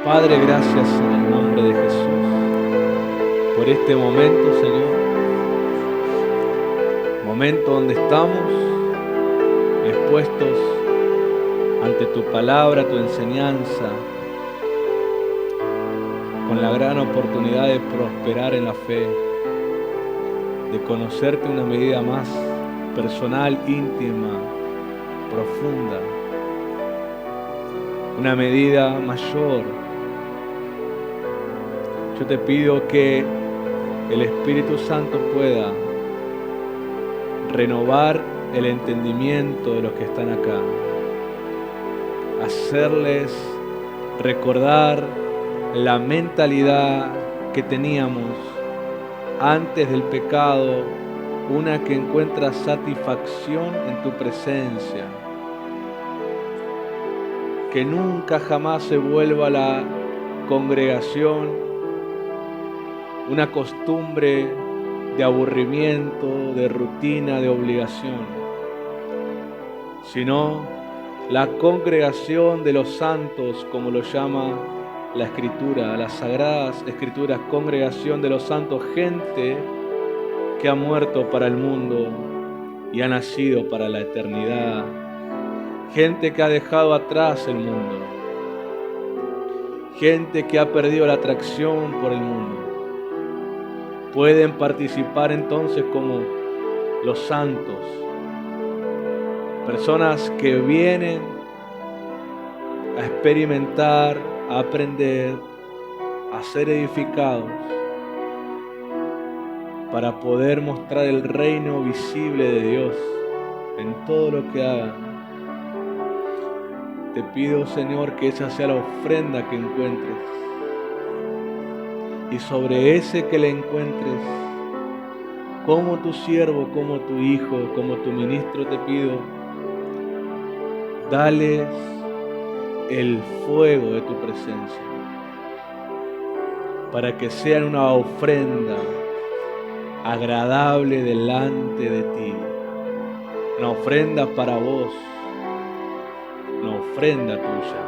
Padre, gracias en el nombre de Jesús por este momento, Señor. Momento donde estamos expuestos ante tu palabra, tu enseñanza, con la gran oportunidad de prosperar en la fe, de conocerte una medida más personal, íntima, profunda, una medida mayor. Yo te pido que el Espíritu Santo pueda renovar el entendimiento de los que están acá, hacerles recordar la mentalidad que teníamos antes del pecado, una que encuentra satisfacción en tu presencia, que nunca jamás se vuelva la congregación una costumbre de aburrimiento, de rutina, de obligación, sino la congregación de los santos, como lo llama la Escritura, las Sagradas Escrituras, congregación de los santos, gente que ha muerto para el mundo y ha nacido para la eternidad, gente que ha dejado atrás el mundo, gente que ha perdido la atracción por el mundo. Pueden participar entonces como los santos, personas que vienen a experimentar, a aprender, a ser edificados para poder mostrar el reino visible de Dios en todo lo que hagan. Te pido, Señor, que esa sea la ofrenda que encuentres, y sobre ese que le encuentres, como tu siervo, como tu hijo, como tu ministro, te pido, dales el fuego de tu presencia, para que sean una ofrenda agradable delante de ti, una ofrenda para vos, una ofrenda tuya.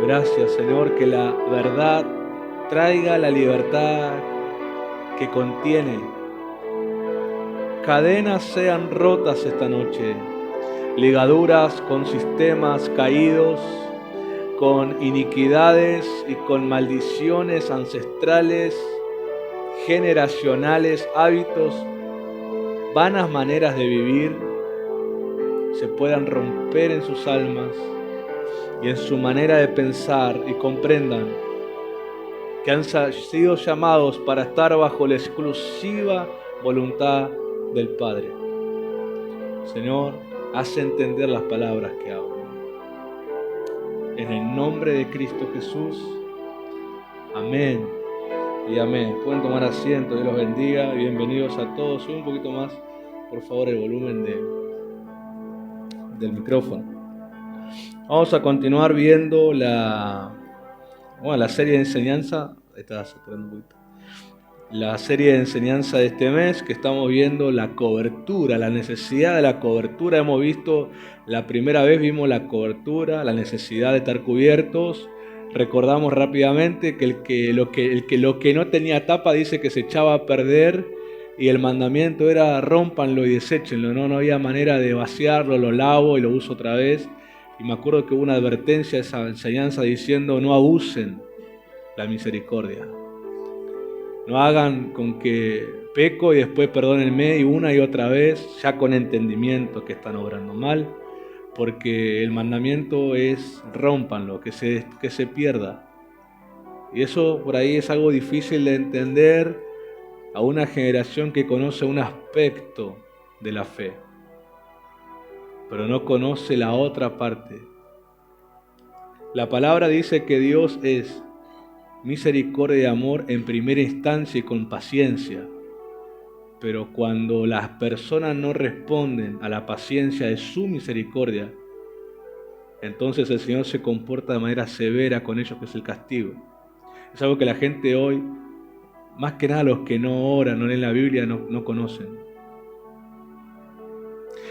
Gracias, Señor, que la verdad traiga la libertad que contiene. Cadenas sean rotas esta noche, ligaduras con sistemas caídos, con iniquidades y con maldiciones ancestrales, generacionales, hábitos, vanas maneras de vivir, se puedan romper en sus almas y en su manera de pensar, y comprendan que han sido llamados para estar bajo la exclusiva voluntad del Padre. Señor, haz entender las palabras que hablo. En el nombre de Cristo Jesús, amén y amén. Pueden tomar asiento, Dios los bendiga y bienvenidos a todos. Sube un poquito más, por favor, el volumen del micrófono. Vamos a continuar viendo la serie de enseñanza. La serie de enseñanza de este mes, que estamos viendo la cobertura, la necesidad de la cobertura. Hemos visto, la primera vez vimos la cobertura, la necesidad de estar cubiertos. Recordamos rápidamente que lo que no tenía tapa dice que se echaba a perder, y el mandamiento era rómpanlo y deséchenlo, no había manera de vaciarlo, lo lavo y lo uso otra vez. Y me acuerdo que hubo una advertencia de esa enseñanza diciendo: no abusen la misericordia. No hagan con que peco y después perdónenme, y una y otra vez, ya con entendimiento que están obrando mal, porque el mandamiento es rómpanlo, que se pierda. Y eso por ahí es algo difícil de entender a una generación que conoce un aspecto de la fe, pero no conoce la otra parte. La palabra dice que Dios es misericordia y amor en primera instancia y con paciencia, pero cuando las personas no responden a la paciencia de su misericordia, entonces el Señor se comporta de manera severa con ellos, que es el castigo. Es algo que la gente hoy, más que nada los que no oran, no leen la Biblia, no conocen.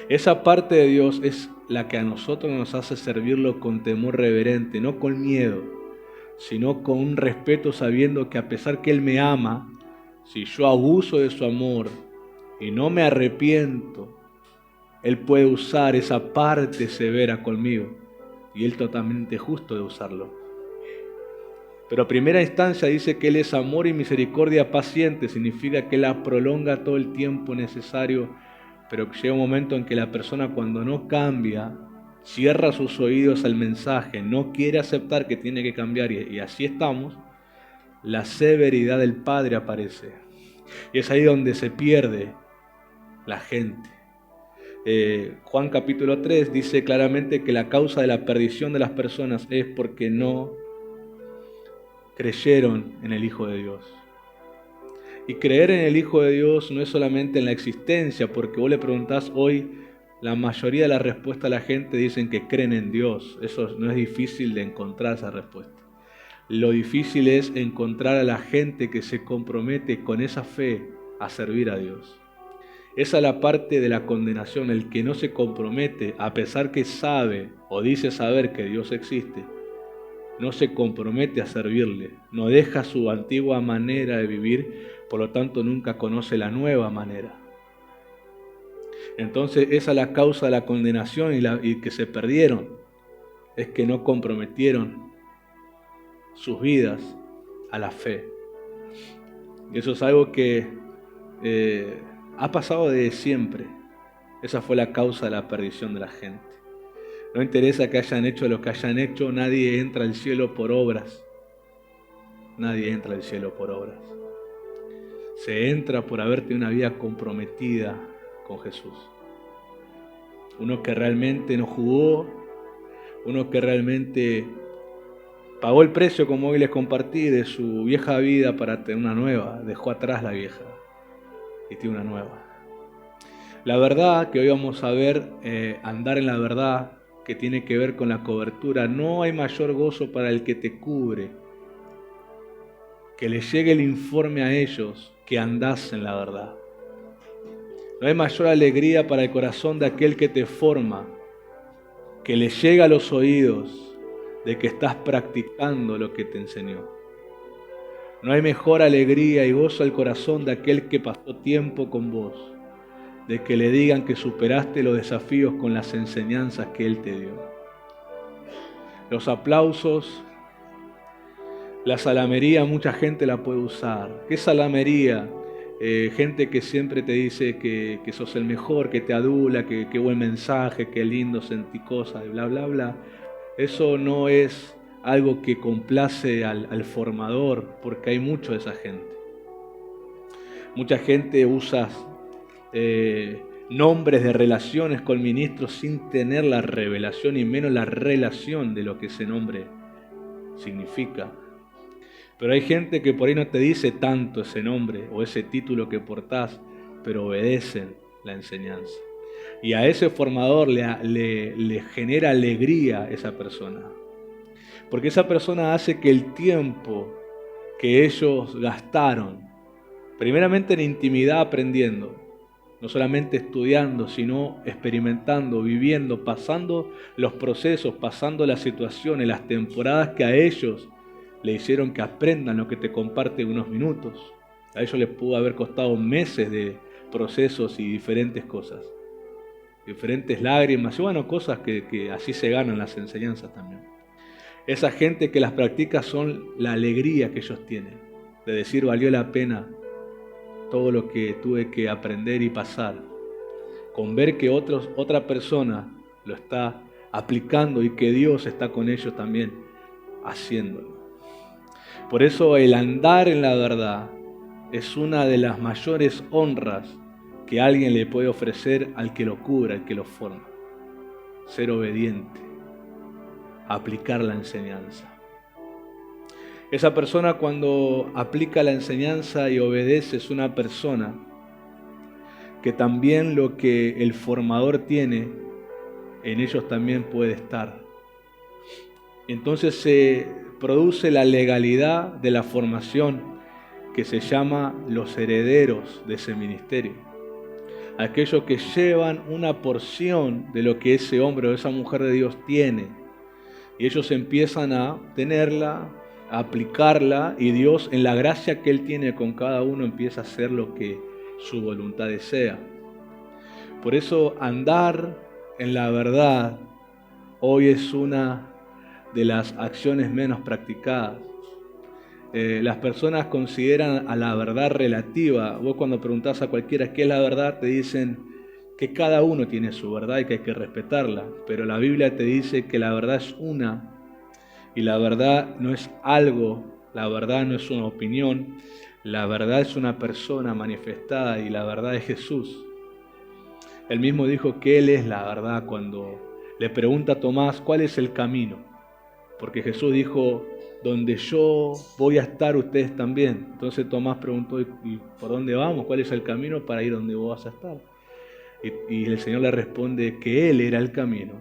Esa parte de Dios es la que a nosotros nos hace servirlo con temor reverente, no con miedo, sino con un respeto, sabiendo que a pesar que Él me ama, si yo abuso de su amor y no me arrepiento, Él puede usar esa parte severa conmigo, y Él totalmente justo de usarlo. Pero a primera instancia dice que Él es amor y misericordia paciente, significa que Él la prolonga todo el tiempo necesario, pero que llega un momento en que la persona, cuando no cambia, cierra sus oídos al mensaje, no quiere aceptar que tiene que cambiar, y así estamos, la severidad del Padre aparece. Y es ahí donde se pierde la gente. Juan capítulo 3 dice claramente que la causa de la perdición de las personas es porque no creyeron en el Hijo de Dios. Y creer en el Hijo de Dios no es solamente en la existencia, porque vos le preguntás hoy, la mayoría de la respuesta a la gente dicen que creen en Dios. Eso no es difícil de encontrar esa respuesta. Lo difícil es encontrar a la gente que se compromete con esa fe a servir a Dios. Esa es la parte de la condenación, el que no se compromete, a pesar que sabe o dice saber que Dios existe, no se compromete a servirle, no deja su antigua manera de vivir, por lo tanto nunca conoce la nueva manera. Entonces esa es la causa de la condenación y que se perdieron, es que no comprometieron sus vidas a la fe. Y eso es algo que ha pasado desde siempre. Esa fue la causa de la perdición de la gente. No interesa que hayan hecho lo que hayan hecho, nadie entra al cielo por obras. Nadie entra al cielo por obras. Se entra por haber tenido una vida comprometida con Jesús. Uno que realmente no jugó, uno que realmente pagó el precio, como hoy les compartí, de su vieja vida para tener una nueva. Dejó atrás la vieja y tiene una nueva. La verdad que hoy vamos a ver, andar en la verdad, que tiene que ver con la cobertura. No hay mayor gozo para el que te cubre, que le llegue el informe a ellos, que andás en la verdad. No hay mayor alegría para el corazón de aquel que te forma, que le llega a los oídos de que estás practicando lo que te enseñó. No hay mejor alegría y gozo al corazón de aquel que pasó tiempo con vos, de que le digan que superaste los desafíos con las enseñanzas que Él te dio. Los aplausos, la salamería, mucha gente la puede usar. ¿Qué salamería? Gente que siempre te dice que sos el mejor, que te adula, que buen mensaje, que lindo sentí cosas, bla, bla, bla. Eso no es algo que complace al formador, porque hay mucho de esa gente. Mucha gente usa nombres de relaciones con ministros sin tener la revelación y menos la relación de lo que ese nombre significa. Pero hay gente que por ahí no te dice tanto ese nombre o ese título que portás, pero obedecen la enseñanza. Y a ese formador le genera alegría esa persona. Porque esa persona hace que el tiempo que ellos gastaron, primeramente en intimidad aprendiendo, no solamente estudiando, sino experimentando, viviendo, pasando los procesos, pasando las situaciones, las temporadas que a ellos le hicieron que aprendan lo que te comparte en unos minutos. A ellos les pudo haber costado meses de procesos y diferentes cosas. Diferentes lágrimas y bueno, cosas que así se ganan las enseñanzas también. Esa gente que las practica son la alegría que ellos tienen, de decir valió la pena todo lo que tuve que aprender y pasar, con ver que otra persona lo está aplicando y que Dios está con ellos también haciéndolo. Por eso el andar en la verdad es una de las mayores honras que alguien le puede ofrecer al que lo cubra, al que lo forma. Ser obediente, aplicar la enseñanza. Esa persona cuando aplica la enseñanza y obedece es una persona que también lo que el formador tiene, en ellos también puede estar. Entonces se produce la legalidad de la formación que se llama los herederos de ese ministerio. aquellos que llevan una porción de lo que ese hombre o esa mujer de Dios tiene. Y ellos empiezan a tenerla, a aplicarla, y Dios, en la gracia que Él tiene con cada uno, empieza a hacer lo que su voluntad desea. Por eso andar en la verdad hoy es una de las acciones menos practicadas. Las personas consideran a la verdad relativa. Vos cuando preguntás a cualquiera qué es la verdad, te dicen que cada uno tiene su verdad y que hay que respetarla. Pero la Biblia te dice que la verdad es una, y la verdad no es algo, la verdad no es una opinión, la verdad es una persona manifestada, y la verdad es Jesús. Él mismo dijo que Él es la verdad cuando le pregunta a Tomás cuál es el camino. Porque Jesús dijo, donde yo voy a estar, ustedes también. Entonces Tomás preguntó, ¿y por dónde vamos? ¿Cuál es el camino para ir donde vos vas a estar? Y el Señor le responde que Él era el camino,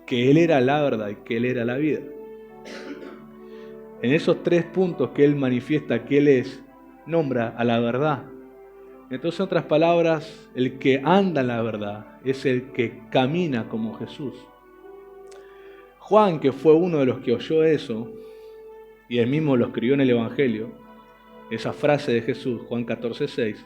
que Él era la verdad y que Él era la vida. En esos 3 puntos que Él manifiesta que Él es, nombra a la verdad. Entonces, en otras palabras, el que anda en la verdad es el que camina como Jesús. Juan, que fue uno de los que oyó eso, y él mismo lo escribió en el Evangelio, esa frase de Jesús, Juan 14:6,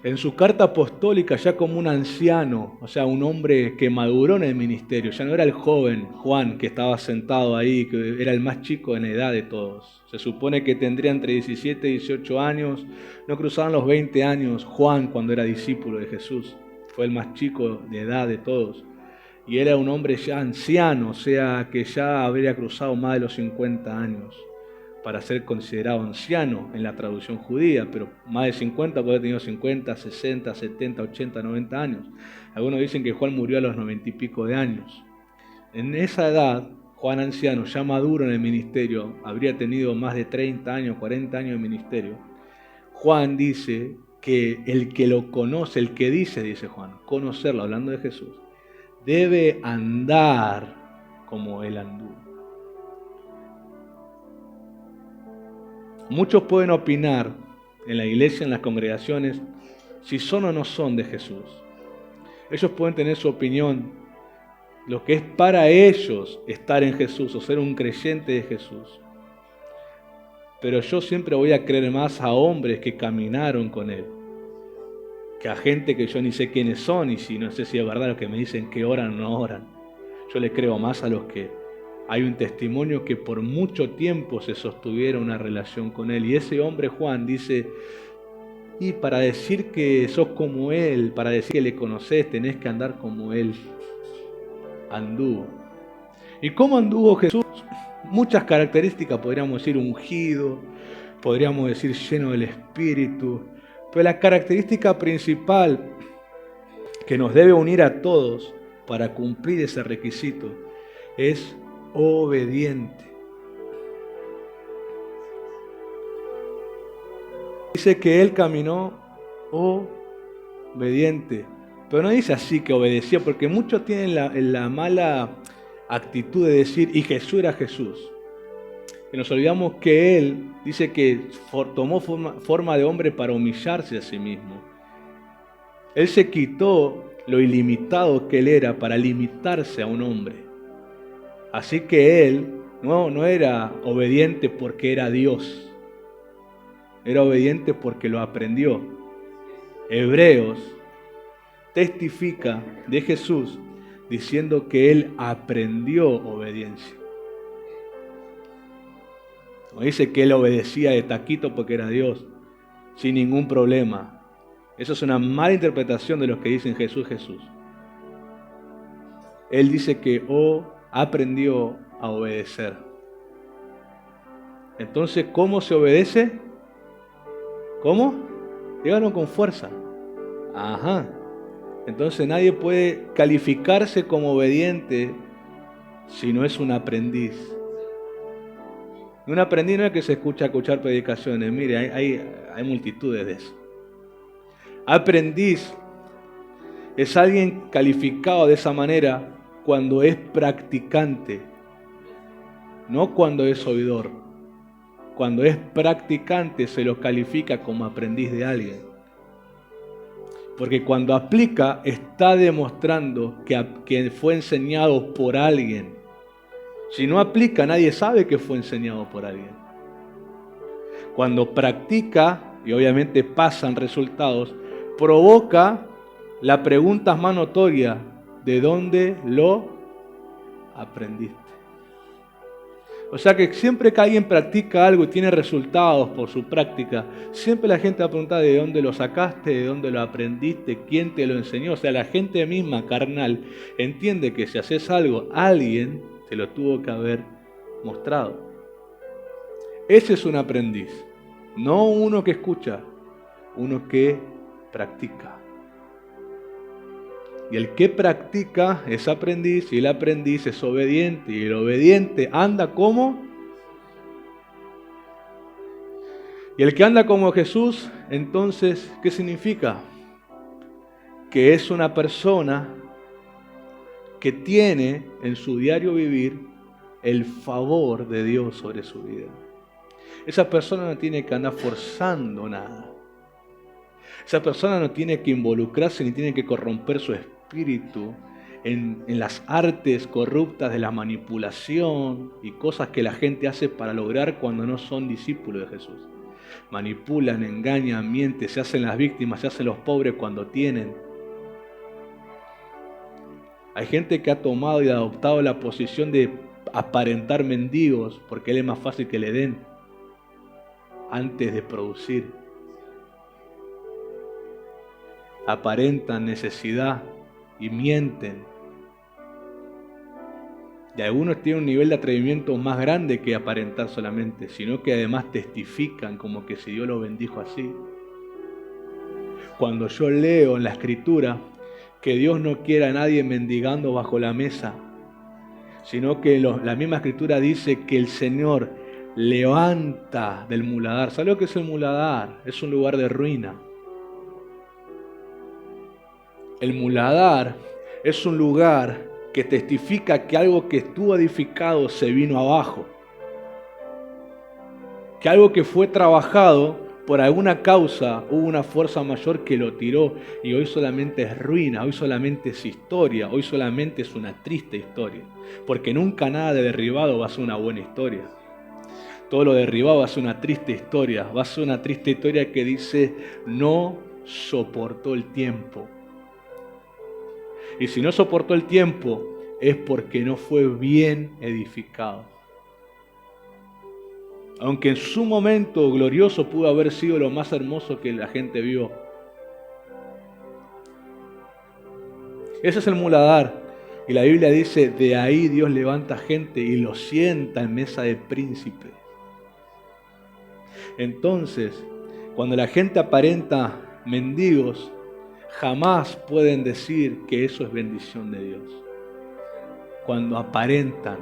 en su carta apostólica, ya como un anciano, o sea, un hombre que maduró en el ministerio, ya no era el joven Juan que estaba sentado ahí, que era el más chico en edad de todos. Se supone que tendría entre 17 y 18 años, no cruzaban los 20 años Juan cuando era discípulo de Jesús, fue el más chico de edad de todos. Y era un hombre ya anciano, o sea, que ya habría cruzado más de los 50 años para ser considerado anciano en la traducción judía, pero más de 50 puede haber tenido 50, 60, 70, 80, 90 años. Algunos dicen que Juan murió a los 90 y pico de años. En esa edad, Juan anciano, ya maduro en el ministerio, habría tenido más de 30 años, 40 años de ministerio. Juan dice que el que lo conoce, el que dice Juan, conocerlo, hablando de Jesús, debe andar como Él anduvo. Muchos pueden opinar en la iglesia, en las congregaciones, si son o no son de Jesús. Ellos pueden tener su opinión, lo que es para ellos estar en Jesús o ser un creyente de Jesús. Pero yo siempre voy a creer más a hombres que caminaron con Él, que a gente que yo ni sé quiénes son, y si no sé si es verdad lo que me dicen que oran o no oran. Yo le creo más a los que hay un testimonio que por mucho tiempo se sostuviera una relación con Él. Y ese hombre Juan dice, y para decir que sos como Él, para decir que le conocés, tenés que andar como Él anduvo. ¿Y cómo anduvo Jesús? Muchas características, podríamos decir ungido, podríamos decir lleno del Espíritu, pero la característica principal que nos debe unir a todos para cumplir ese requisito es obediente. Dice que Él caminó obediente, pero no dice así que obedeció, porque muchos tienen la mala actitud de decir, y Jesús era Jesús. Y nos olvidamos que Él dice que tomó forma de hombre para humillarse a sí mismo. Él se quitó lo ilimitado que Él era para limitarse a un hombre. Así que Él no era obediente porque era Dios. Era obediente porque lo aprendió. Hebreos testifica de Jesús diciendo que Él aprendió obediencia. No dice que Él obedecía de taquito porque era Dios, sin ningún problema. Eso es una mala interpretación de los que dicen Jesús, Jesús. Él dice que aprendió a obedecer. Entonces, ¿cómo se obedece? ¿Cómo? Díganlo con fuerza. Ajá. Entonces nadie puede calificarse como obediente si no es un aprendiz. Un aprendiz no es que se escuchar predicaciones. Mire, hay multitudes de eso. Aprendiz es alguien calificado de esa manera cuando es practicante, no cuando es oidor. Cuando es practicante se lo califica como aprendiz de alguien. Porque cuando aplica está demostrando que fue enseñado por alguien. Si no aplica, nadie sabe que fue enseñado por alguien. Cuando practica, y obviamente pasan resultados, provoca la pregunta más notoria: ¿de dónde lo aprendiste? O sea que siempre que alguien practica algo y tiene resultados por su práctica, siempre la gente va a preguntar de dónde lo sacaste, de dónde lo aprendiste, quién te lo enseñó. O sea, la gente misma, carnal, entiende que si haces algo, alguien te lo tuvo que haber mostrado. Ese es un aprendiz, no uno que escucha, uno que practica. Y el que practica es aprendiz, y el aprendiz es obediente, y el obediente anda como. Y el que anda como Jesús, entonces, ¿qué significa? Que es una persona que tiene en su diario vivir el favor de Dios sobre su vida. Esa persona no tiene que andar forzando nada. Esa persona no tiene que involucrarse ni tiene que corromper su espíritu en las artes corruptas de la manipulación y cosas que la gente hace para lograr cuando no son discípulos de Jesús. Manipulan, engañan, mienten, se hacen las víctimas, se hacen los pobres cuando tienen. Hay gente que ha tomado y adoptado la posición de aparentar mendigos porque él es más fácil que le den antes de producir. Aparentan necesidad y mienten. Y algunos tienen un nivel de atrevimiento más grande que aparentar solamente, sino que además testifican como que si Dios lo bendijo así. Cuando yo leo en la Escritura que Dios no quiere a nadie mendigando bajo la mesa, sino que la misma Escritura dice que el Señor levanta del muladar. ¿Sabe lo que es el muladar? Es un lugar de ruina. El muladar es un lugar que testifica que algo que estuvo edificado se vino abajo. Que algo que fue trabajado por alguna causa, hubo una fuerza mayor que lo tiró y hoy solamente es ruina, hoy solamente es historia, hoy solamente es una triste historia. Porque nunca nada de derribado va a ser una buena historia. Todo lo derribado va a ser una triste historia, va a ser una triste historia que dice no soportó el tiempo. Y si no soportó el tiempo es porque no fue bien edificado. Aunque en su momento glorioso pudo haber sido lo más hermoso que la gente vio. Ese es el muladar. Y la Biblia dice, de ahí Dios levanta gente y lo sienta en mesa de príncipes. Entonces, cuando la gente aparenta mendigos, jamás pueden decir que eso es bendición de Dios. Cuando aparentan,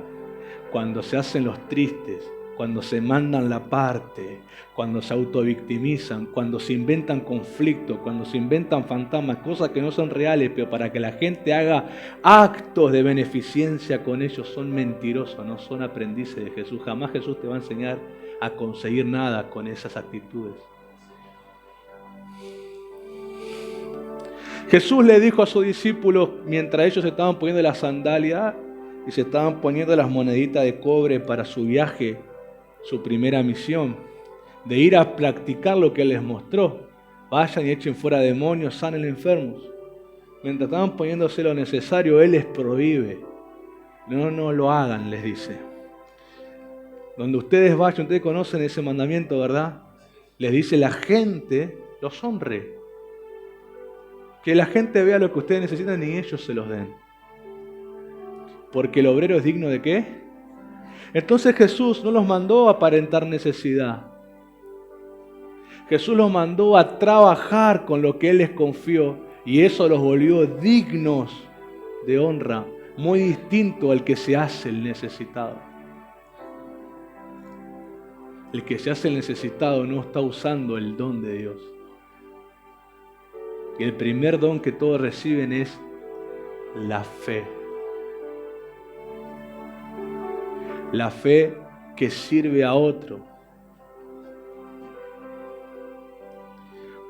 cuando se hacen los tristes, cuando se mandan la parte, cuando se autovictimizan, cuando se inventan conflictos, cuando se inventan fantasmas, cosas que no son reales, pero para que la gente haga actos de beneficencia con ellos, son mentirosos, no son aprendices de Jesús. Jamás Jesús te va a enseñar a conseguir nada con esas actitudes. Jesús le dijo a sus discípulos, mientras ellos se estaban poniendo las sandalias y se estaban poniendo las moneditas de cobre para su viaje, su primera misión, de ir a practicar lo que Él les mostró. Vayan y echen fuera demonios, sanen enfermos. Mientras estaban poniéndose lo necesario, Él les prohíbe. No lo hagan, les dice. Donde ustedes vayan, ustedes conocen ese mandamiento, ¿verdad? Les dice, la gente los honre. Que la gente vea lo que ustedes necesitan y ellos se los den. Porque el obrero es digno ¿de qué? Entonces Jesús no los mandó a aparentar necesidad. Jesús los mandó a trabajar con lo que Él les confió y eso los volvió dignos de honra, muy distinto al que se hace el necesitado. El que se hace el necesitado no está usando el don de Dios. Y el primer don que todos reciben es la fe. La fe que sirve a otro.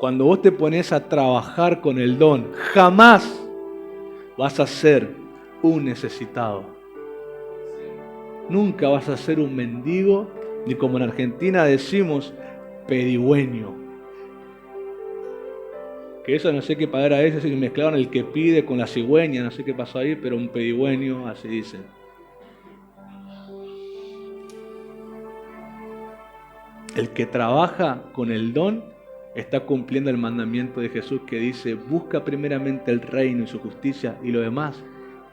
Cuando vos te pones a trabajar con el don, jamás vas a ser un necesitado. Nunca vas a ser un mendigo, ni como en Argentina decimos, pedigüeño. Que eso no sé qué pagar a ese, si mezclaron el que pide con la cigüeña, no sé qué pasó ahí, pero un pedigüeño, así dicen. El que trabaja con el don está cumpliendo el mandamiento de Jesús que dice: busca primeramente el reino y su justicia y lo demás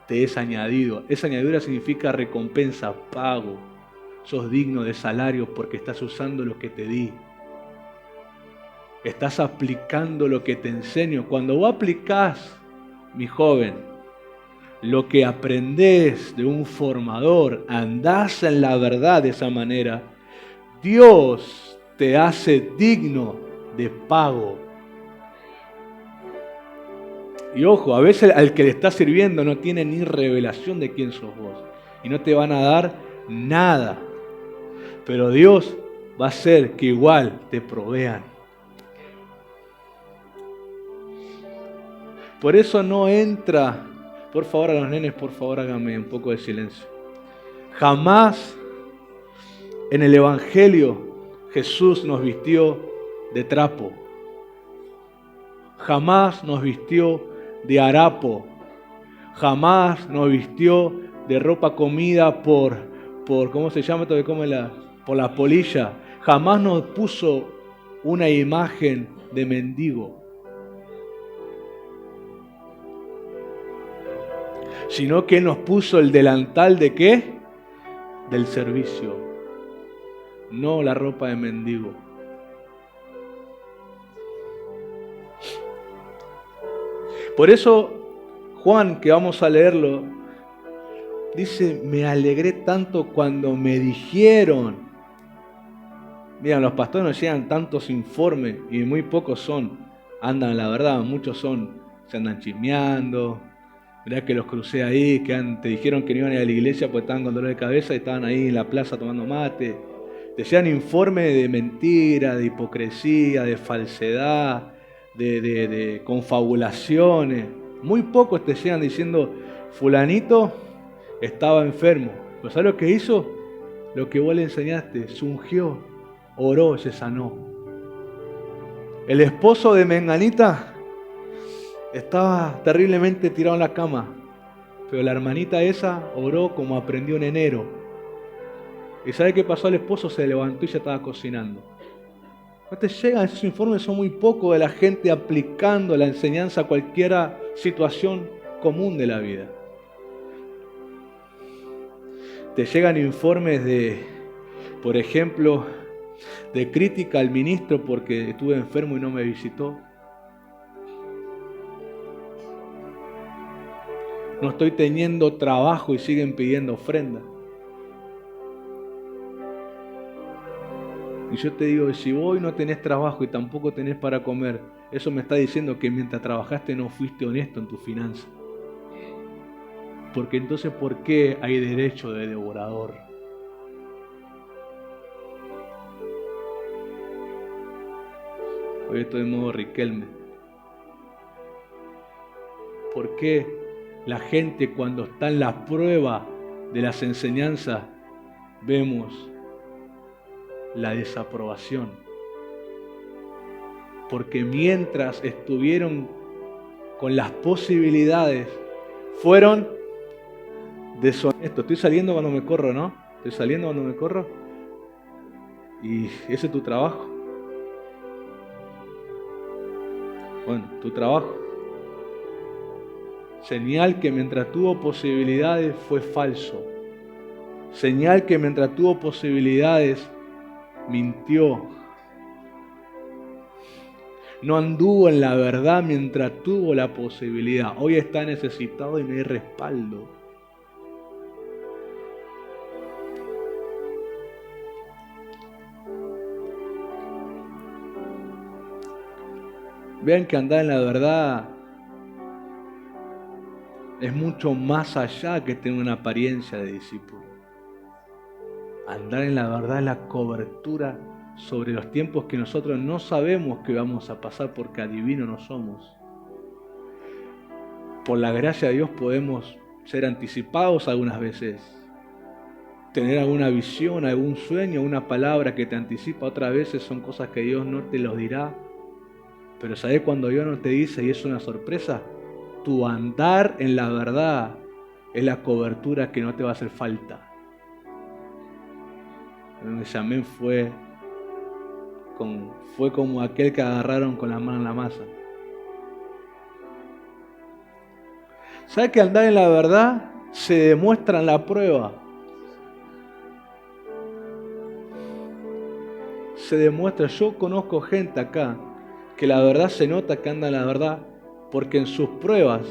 te es añadido. Esa añadidura significa recompensa, pago. Sos digno de salario porque estás usando lo que te di. Estás aplicando lo que te enseño. Cuando vos aplicás, mi joven, lo que aprendés de un formador, andás en la verdad de esa manera, Dios te hace digno de pago. Y ojo, a veces al que le está sirviendo no tiene ni revelación de quién sos vos. Y no te van a dar nada. Pero Dios va a hacer que igual te provean. Por eso no entra, por favor a los nenes, por favor háganme un poco de silencio. Jamás en el Evangelio Jesús nos vistió de trapo. Jamás nos vistió de harapo. Jamás nos vistió de ropa comida por ¿cómo se llama esto de comer por la polilla? Jamás nos puso una imagen de mendigo. Sino que Él nos puso el delantal ¿de qué? Del servicio. No la ropa de mendigo. Por eso Juan, que vamos a leerlo, dice: me alegré tanto cuando me dijeron. Miren, los pastores nos llegan tantos informes y muy pocos son, andan la verdad, muchos se andan chismeando. Mirá que los crucé ahí, te dijeron que no iban a ir a la iglesia porque estaban con dolor de cabeza y estaban ahí en la plaza tomando mate. Te llegan informes de mentira, de hipocresía, de falsedad, de confabulaciones. Muy pocos te llegan diciendo: fulanito estaba enfermo. ¿Pero sabes lo que hizo? Lo que vos le enseñaste, se ungió, oró, se sanó. El esposo de Menganita estaba terriblemente tirado en la cama, pero la hermanita esa oró como aprendió en enero. ¿Y sabe qué pasó? El esposo se levantó y ya estaba cocinando. No te llegan esos informes, son muy pocos de la gente aplicando la enseñanza a cualquier situación común de la vida. Te llegan informes de, por ejemplo, de crítica al ministro porque estuve enfermo y no me visitó. No estoy teniendo trabajo y siguen pidiendo ofrenda. Y yo te digo, si vos hoy no tenés trabajo y tampoco tenés para comer, eso me está diciendo que mientras trabajaste no fuiste honesto en tu finanza. Porque entonces, ¿por qué hay derecho de devorador? Hoy estoy en modo Riquelme. ¿Por qué la gente cuando está en la prueba de las enseñanzas vemos la desaprobación? Porque mientras estuvieron con las posibilidades, fueron deshonestos. Estoy saliendo cuando me corro, ¿no? Estoy saliendo cuando me corro. Y ese es tu trabajo. Bueno, tu trabajo. Señal que mientras tuvo posibilidades fue falso. Señal que mientras tuvo posibilidades mintió. No anduvo en la verdad mientras tuvo la posibilidad. Hoy está necesitado y no hay respaldo. Vean que andar en la verdad es mucho más allá que tener una apariencia de discípulo. Andar en la verdad es la cobertura sobre los tiempos que nosotros no sabemos que vamos a pasar porque adivinos no somos. Por la gracia de Dios podemos ser anticipados algunas veces, tener alguna visión, algún sueño, una palabra que te anticipa. Otras veces son cosas que Dios no te los dirá. Pero ¿sabes cuando Dios no te dice y es una sorpresa? Tu andar en la verdad es la cobertura que no te va a hacer falta. Ese amén fue como aquel que agarraron con la mano en la masa. ¿Sabes que andar en la verdad se demuestra en la prueba? Se demuestra. Yo conozco gente acá que la verdad se nota que anda en la verdad porque en sus pruebas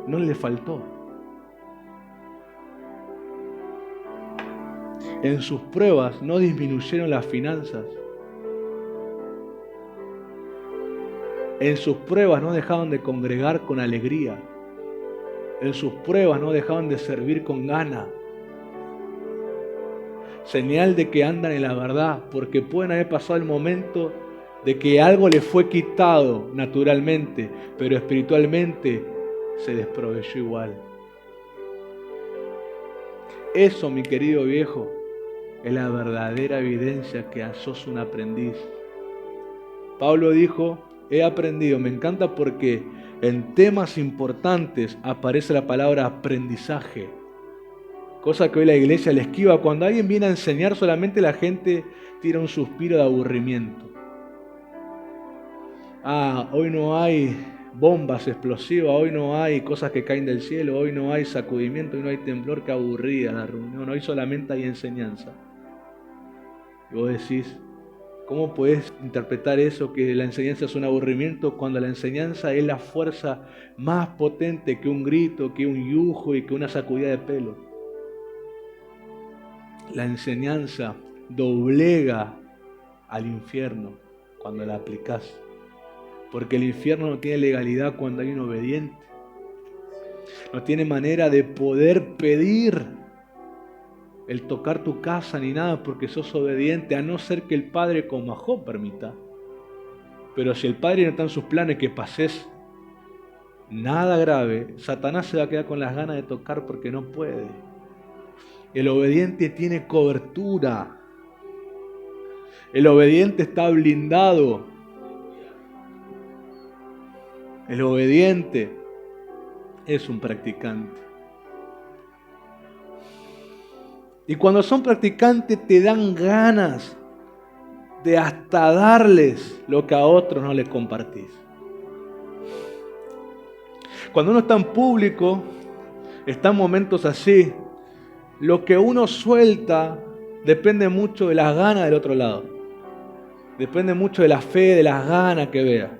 no le faltó. En sus pruebas no disminuyeron las finanzas. En sus pruebas no dejaron de congregar con alegría. En sus pruebas no dejaron de servir con gana. Señal de que andan en la verdad, porque pueden haber pasado el momento de que algo les fue quitado naturalmente, pero espiritualmente se les proveyó igual. Eso, mi querido viejo, es la verdadera evidencia que sos un aprendiz. Pablo dijo, he aprendido. Me encanta porque en temas importantes aparece la palabra aprendizaje. Cosa que hoy la iglesia le esquiva. Cuando alguien viene a enseñar, solamente la gente tira un suspiro de aburrimiento. Hoy no hay bombas explosivas, hoy no hay cosas que caen del cielo, hoy no hay sacudimiento, hoy no hay temblor, que aburrida la reunión, hoy solamente hay enseñanza. Y vos decís, ¿cómo puedes interpretar eso, que la enseñanza es un aburrimiento, cuando la enseñanza es la fuerza más potente que un grito, que un yujo y que una sacudida de pelo? La enseñanza doblega al infierno cuando la aplicás, porque el infierno no tiene legalidad cuando hay un obediente. No tiene manera de poder pedir el tocar tu casa ni nada porque sos obediente, a no ser que el Padre como a Job permita. Pero si el Padre no está en sus planes que pases nada grave, Satanás se va a quedar con las ganas de tocar porque no puede. El obediente tiene cobertura. El obediente está blindado. El obediente es un practicante. Y cuando son practicantes te dan ganas de hasta darles lo que a otros no les compartís. Cuando uno está en público, está en momentos así, lo que uno suelta depende mucho de las ganas del otro lado. Depende mucho de la fe, de las ganas que vea.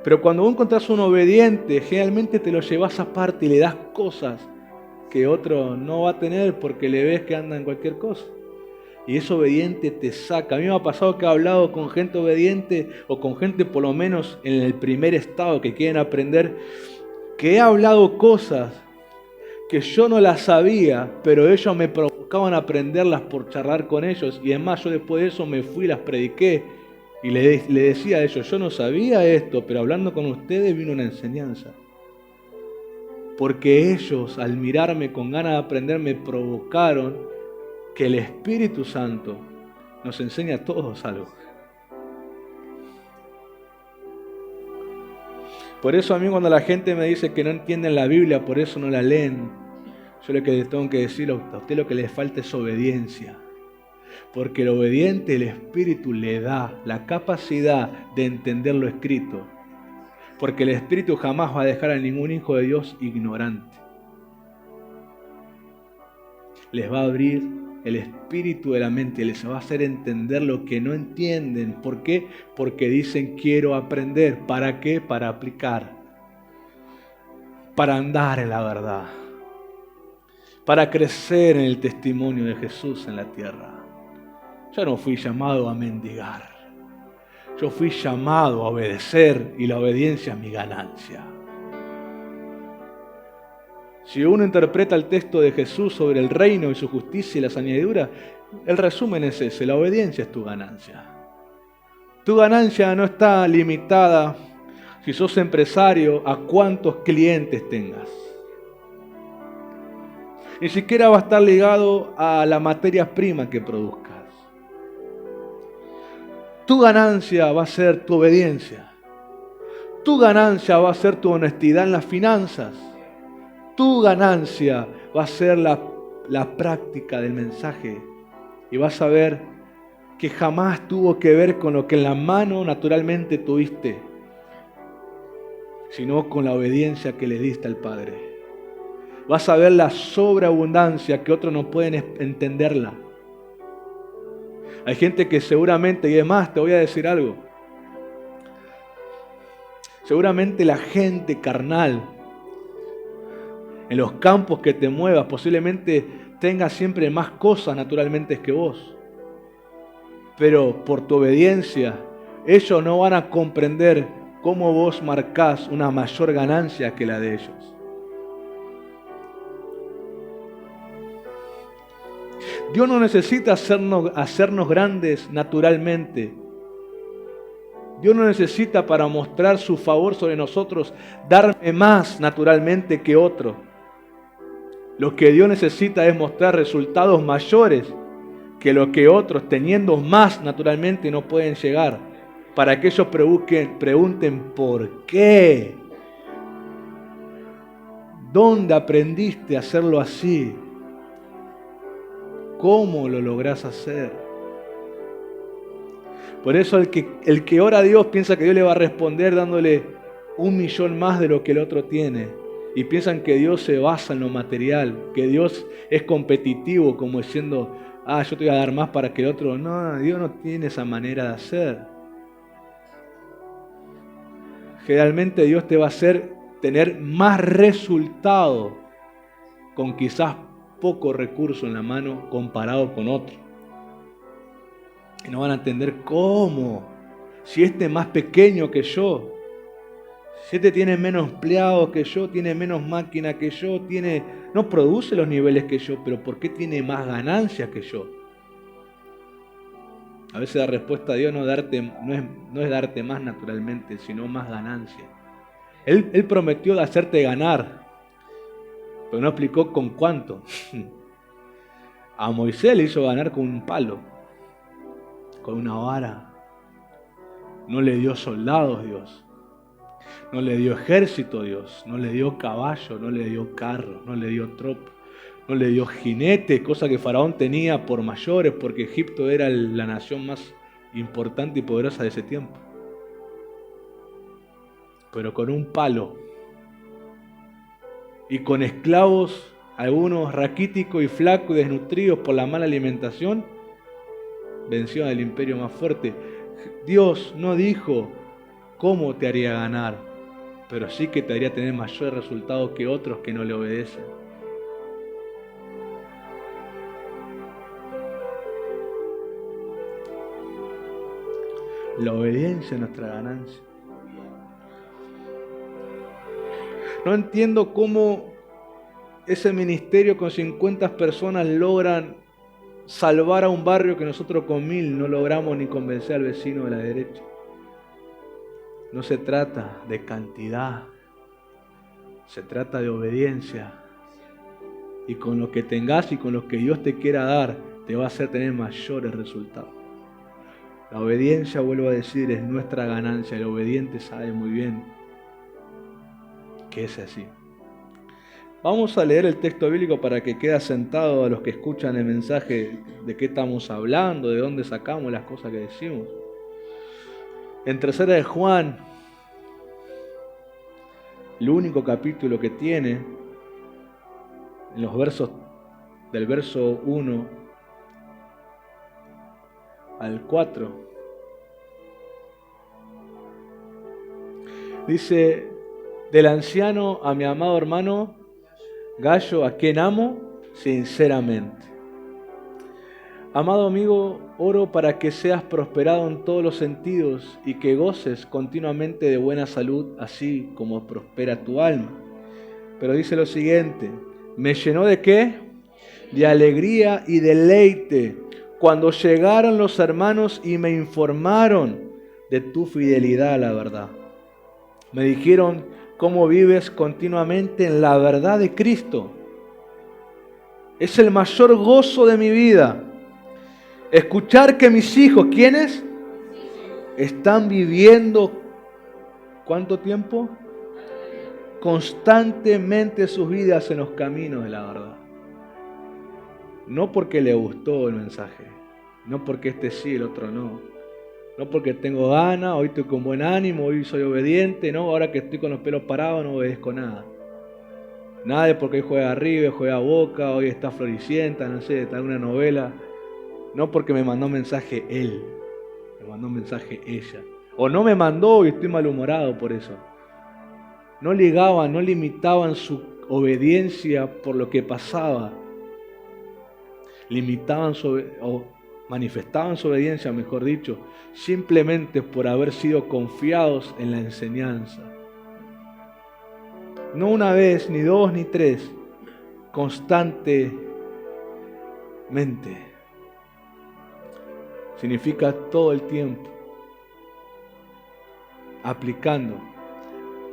Pero cuando vos encontrás un obediente, generalmente te lo llevas aparte y le das cosas que otro no va a tener porque le ves que anda en cualquier cosa. Y ese obediente te saca. A mí me ha pasado que he hablado con gente obediente o con gente por lo menos en el primer estado que quieren aprender, que he hablado cosas que yo no las sabía, pero ellos me provocaban a aprenderlas por charlar con ellos. Y además yo después de eso me fui y las prediqué y le decía a ellos, yo no sabía esto, pero hablando con ustedes vino una enseñanza. Porque ellos, al mirarme con ganas de aprender, me provocaron que el Espíritu Santo nos enseña a todos algo. Por eso a mí cuando la gente me dice que no entienden la Biblia, por eso no la leen, yo lo que les tengo que decir a usted, lo que les falta es obediencia. Porque el obediente, el Espíritu le da la capacidad de entender lo escrito. Porque el Espíritu jamás va a dejar a ningún hijo de Dios ignorante. Les va a abrir el espíritu de la mente, les va a hacer entender lo que no entienden. ¿Por qué? Porque dicen quiero aprender. ¿Para qué? Para aplicar. Para andar en la verdad. Para crecer en el testimonio de Jesús en la tierra. Yo no fui llamado a mendigar. Yo fui llamado a obedecer y la obediencia es mi ganancia. Si uno interpreta el texto de Jesús sobre el reino y su justicia y las añadiduras, el resumen es ese, la obediencia es tu ganancia. Tu ganancia no está limitada, si sos empresario, a cuántos clientes tengas. Ni siquiera va a estar ligado a la materia prima que produzcas. Tu ganancia va a ser tu obediencia. Tu ganancia va a ser tu honestidad en las finanzas. Tu ganancia va a ser la práctica del mensaje. Y vas a ver que jamás tuvo que ver con lo que en la mano naturalmente tuviste, sino con la obediencia que le diste al Padre. Vas a ver la sobreabundancia que otros no pueden entenderla. Hay gente que seguramente, y además te voy a decir algo, seguramente la gente carnal, en los campos que te muevas, posiblemente tenga siempre más cosas naturalmente que vos. Pero por tu obediencia, ellos no van a comprender cómo vos marcás una mayor ganancia que la de ellos. Dios no necesita hacernos grandes naturalmente. Dios no necesita, para mostrar su favor sobre nosotros, darme más naturalmente que otro. Lo que Dios necesita es mostrar resultados mayores que lo que otros, teniendo más naturalmente, no pueden llegar. Para que ellos pregunten ¿por qué? ¿Dónde aprendiste a hacerlo así? ¿Cómo lo lográs hacer? Por eso el que ora a Dios piensa que Dios le va a responder dándole 1 millón más de lo que el otro tiene. Y piensan que Dios se basa en lo material, que Dios es competitivo, como diciendo, yo te voy a dar más para que el otro. No, Dios no tiene esa manera de hacer. Generalmente Dios te va a hacer tener más resultado con quizás poco recurso en la mano comparado con otro. Y no van a entender cómo. Si este es más pequeño que yo, si este tiene menos empleados que yo, tiene menos máquina que yo, no produce los niveles que yo, pero ¿por qué tiene más ganancias que yo? A veces la respuesta a Dios no es darte más naturalmente, sino más ganancia. Él prometió de hacerte ganar, pero no explicó con cuánto. A Moisés le hizo ganar con un palo, con una vara. No le dio soldados Dios, no le dio ejército Dios, no le dio caballo, no le dio carro, no le dio tropa, no le dio jinetes, cosa que Faraón tenía por mayores, porque Egipto era la nación más importante y poderosa de ese tiempo. Pero con un palo y con esclavos, algunos raquíticos y flacos y desnutridos por la mala alimentación, venció al imperio más fuerte. Dios no dijo cómo te haría ganar, pero sí que te haría tener mayor resultado que otros que no le obedecen. La obediencia es nuestra ganancia. No entiendo cómo ese ministerio con 50 personas logran salvar a un barrio que nosotros con 1000 no logramos ni convencer al vecino de la derecha. No se trata de cantidad, se trata de obediencia. Y con lo que tengas y con lo que Dios te quiera dar, te va a hacer tener mayores resultados. La obediencia, vuelvo a decir, es nuestra ganancia. El obediente sabe muy bien que es así. Vamos a leer el texto bíblico para que quede asentado a los que escuchan el mensaje de qué estamos hablando, de dónde sacamos las cosas que decimos. En 3 de Juan, el único capítulo que tiene, en los versos del verso 1 al 4, dice: del anciano a mi amado hermano Gallo, a quien amo sinceramente. Amado amigo, oro para que seas prosperado en todos los sentidos y que goces continuamente de buena salud, así como prospera tu alma. Pero dice lo siguiente: ¿me llenó de qué? De alegría y deleite cuando llegaron los hermanos y me informaron de tu fidelidad a la verdad. Me dijeron cómo vives continuamente en la verdad de Cristo. Es el mayor gozo de mi vida. Escuchar que mis hijos, ¿quiénes? Están viviendo, ¿cuánto tiempo? Constantemente sus vidas en los caminos de la verdad. No porque le gustó el mensaje, no porque este sí, el otro no. No porque tengo ganas, hoy estoy con buen ánimo, hoy soy obediente, no, ahora que estoy con los pelos parados no obedezco nada. Nada de porque hoy juega River, juega Boca, hoy está Floricienta, no sé, está alguna novela. No porque me mandó un mensaje él, me mandó un mensaje ella. O no me mandó y estoy malhumorado por eso. No ligaban, no limitaban su obediencia por lo que pasaba. Limitaban o manifestaban su obediencia, mejor dicho, simplemente por haber sido confiados en la enseñanza. No una vez, ni dos, ni tres, constantemente. Significa todo el tiempo, aplicando.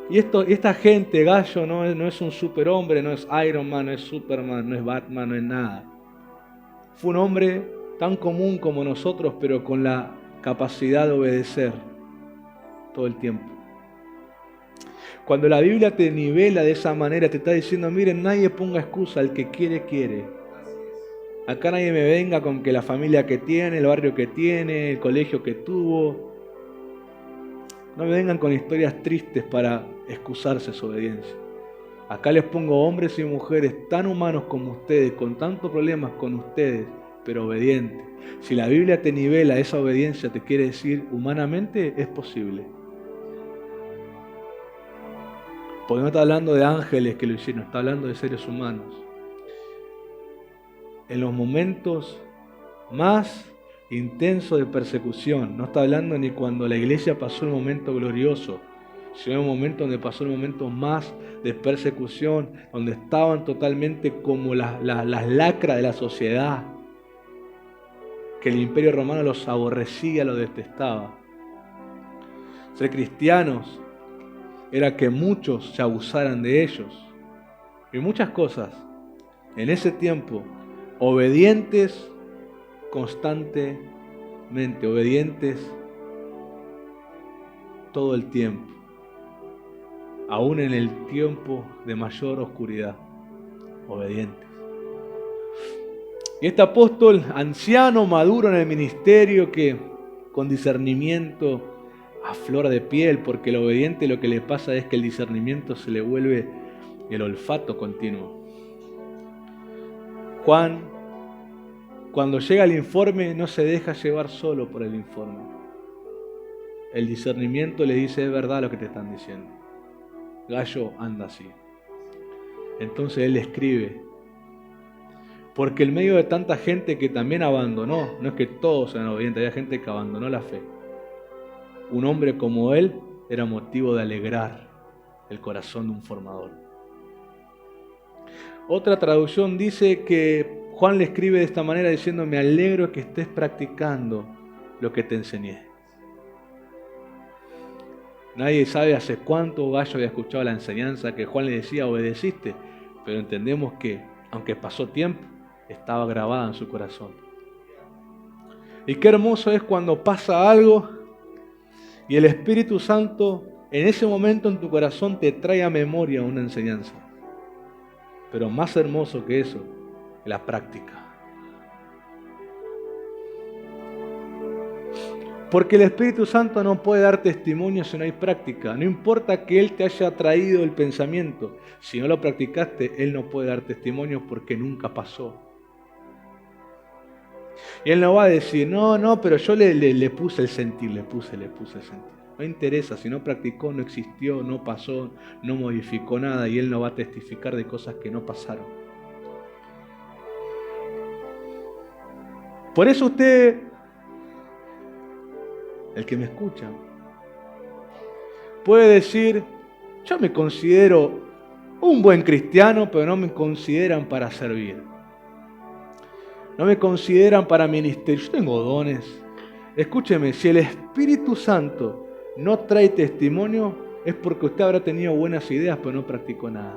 Y esta gente, Gallo, no es un superhombre, no es Iron Man, no es Superman, no es Batman, no es nada. Fue un hombre tan común como nosotros, pero con la capacidad de obedecer todo el tiempo. Cuando la Biblia te nivela de esa manera, te está diciendo, miren, nadie ponga excusa, el que quiere, quiere. Acá nadie me venga con que la familia que tiene, el barrio que tiene, el colegio que tuvo. No me vengan con historias tristes para excusarse su obediencia. Acá les pongo hombres y mujeres tan humanos como ustedes, con tantos problemas con ustedes, pero obedientes. Si la Biblia te nivela esa obediencia, te quiere decir, humanamente es posible. Porque no está hablando de ángeles que lo hicieron, está hablando de seres humanos. En los momentos más intensos de persecución, no está hablando ni cuando la iglesia pasó un momento glorioso, sino en un momento donde pasó el momento más de persecución, donde estaban totalmente como las lacras de la sociedad, que el imperio romano los aborrecía, los detestaba. Ser cristianos era que muchos se abusaran de ellos. Y muchas cosas, en ese tiempo, obedientes constantemente, obedientes todo el tiempo, aún en el tiempo de mayor oscuridad, obedientes. Y este apóstol anciano, maduro en el ministerio, que con discernimiento a flor de piel, porque el obediente lo que le pasa es que el discernimiento se le vuelve el olfato continuo. Juan, cuando llega el informe, no se deja llevar solo por el informe. El discernimiento le dice, es verdad lo que te están diciendo. Gallo, anda así. Entonces él escribe, porque en medio de tanta gente que también abandonó, no es que todos eran obedientes, había gente que abandonó la fe. Un hombre como él era motivo de alegrar el corazón de un formador. Otra traducción dice que Juan le escribe de esta manera diciendo, me alegro que estés practicando lo que te enseñé. Nadie sabe hace cuánto Gallo había escuchado la enseñanza que Juan le decía, obedeciste, pero entendemos que, aunque pasó tiempo, estaba grabada en su corazón. Y qué hermoso es cuando pasa algo y el Espíritu Santo en ese momento en tu corazón te trae a memoria una enseñanza. Pero más hermoso que eso, la práctica. Porque el Espíritu Santo no puede dar testimonio si no hay práctica. No importa que Él te haya traído el pensamiento. Si no lo practicaste, Él no puede dar testimonio porque nunca pasó. Y Él no va a decir, no, pero yo le puse el sentir, le puse el sentir. No interesa, si no practicó, no existió, no pasó, no modificó nada y Él no va a testificar de cosas que no pasaron. Por eso usted, el que me escucha, puede decir, yo me considero un buen cristiano, pero no me consideran para servir. No me consideran para ministerio. Yo tengo dones, Escúcheme, si el Espíritu Santo no trae testimonio, es porque usted habrá tenido buenas ideas, pero no practicó nada.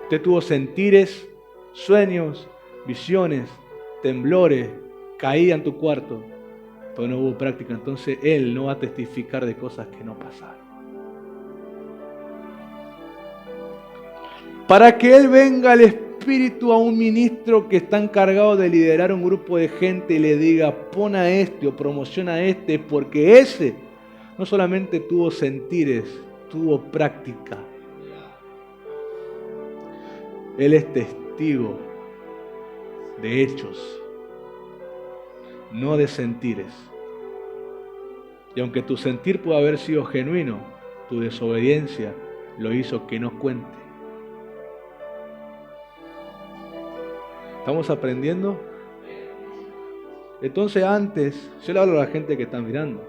Usted tuvo sentires, sueños, visiones, temblores, caía en tu cuarto, pero no hubo práctica. Entonces Él no va a testificar de cosas que no pasaron. Para que Él venga el Espíritu a un ministro que está encargado de liderar un grupo de gente y le diga, pon a este o promociona a este, porque ese no solamente tuvo sentires, tuvo práctica. Él es testigo de hechos, no de sentires. Y aunque tu sentir puede haber sido genuino, tu desobediencia lo hizo que no cuente. ¿Estamos aprendiendo? Entonces antes, yo le hablo a la gente que está mirando,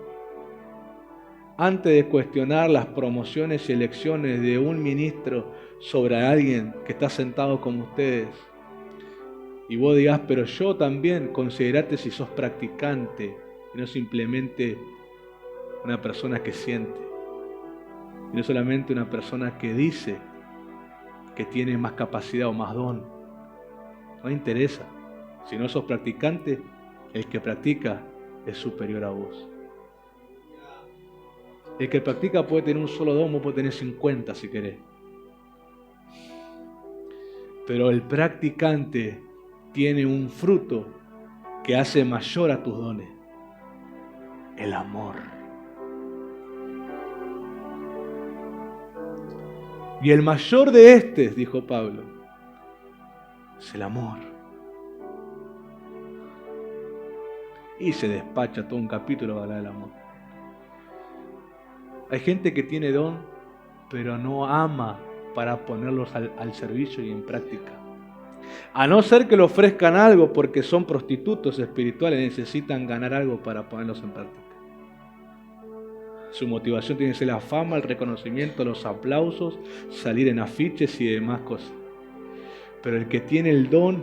antes de cuestionar las promociones y elecciones de un ministro sobre alguien que está sentado como ustedes, y vos digas, pero yo también, considerate si sos practicante y no simplemente una persona que siente, y no solamente una persona que dice que tiene más capacidad o más don. No interesa. Si no sos practicante, el que practica es superior a vos. El que practica puede tener un solo don, vos podés tener 50 si querés. Pero el practicante tiene un fruto que hace mayor a tus dones. El amor. Y el mayor de estos, dijo Pablo, es el amor. Y se despacha todo un capítulo para hablar del amor. Hay gente que tiene don, pero no ama para ponerlos al servicio y en práctica. A no ser que le ofrezcan algo porque son prostitutos espirituales, necesitan ganar algo para ponerlos en práctica. Su motivación tiene que ser la fama, el reconocimiento, los aplausos, salir en afiches y demás cosas. Pero el que tiene el don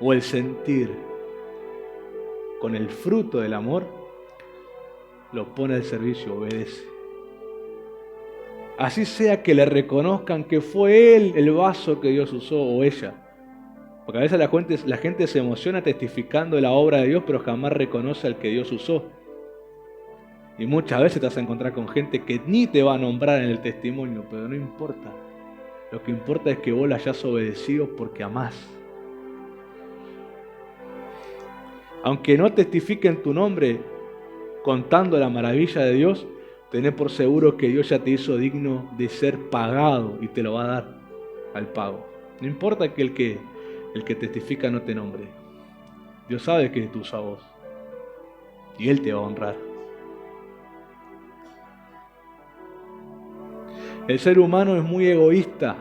o el sentir con el fruto del amor, lo pone al servicio, obedece. Así sea que le reconozcan que fue él el vaso que Dios usó o ella. Porque a veces la gente se emociona testificando de la obra de Dios, pero jamás reconoce al que Dios usó. Y muchas veces te vas a encontrar con gente que ni te va a nombrar en el testimonio, pero no importa. Lo que importa es que vos la hayas obedecido porque amás. Aunque no testifiquen tu nombre contando la maravilla de Dios, tené por seguro que Dios ya te hizo digno de ser pagado y te lo va a dar al pago. No importa que el que testifica no te nombre. Dios sabe que tú sos vos y Él te va a honrar. El ser humano es muy egoísta.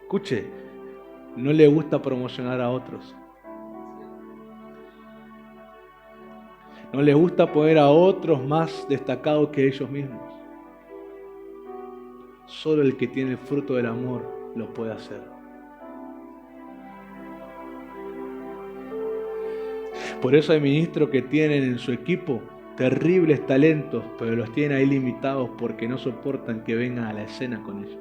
Escuche, no le gusta promocionar a otros. No les gusta poner a otros más destacados que ellos mismos. Solo el que tiene el fruto del amor lo puede hacer. Por eso hay ministros que tienen en su equipo terribles talentos, pero los tienen ahí limitados porque no soportan que vengan a la escena con ellos.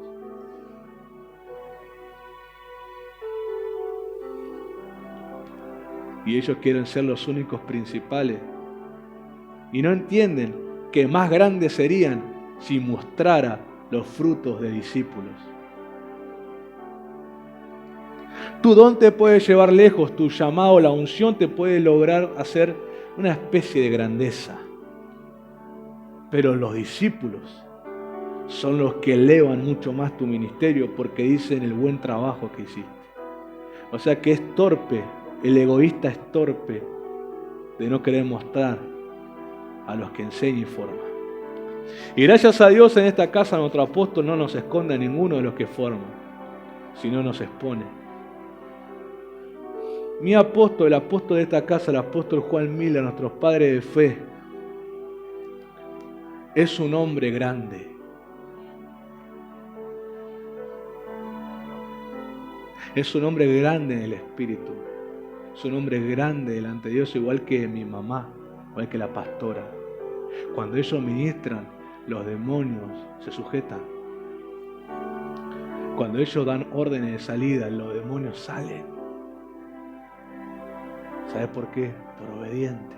Y ellos quieren ser los únicos principales. Y no entienden que más grandes serían si mostrara los frutos de discípulos. Tu don te puede llevar lejos, tu llamado, la unción te puede lograr hacer una especie de grandeza. Pero los discípulos son los que elevan mucho más tu ministerio porque dicen el buen trabajo que hiciste. O sea que es torpe, el egoísta es torpe de no querer mostrar a los que enseña y forma. Y gracias a Dios en esta casa nuestro apóstol no nos esconde a ninguno de los que forman, sino nos expone. Mi apóstol, el apóstol de esta casa, el apóstol Juan Miller, nuestro padre de fe, es un hombre grande. Es un hombre grande en el espíritu. Es un hombre grande delante de Dios, igual que mi mamá, igual que la pastora. Cuando ellos ministran, los demonios se sujetan. Cuando ellos dan órdenes de salida, los demonios salen. ¿Sabes por qué? Por obedientes.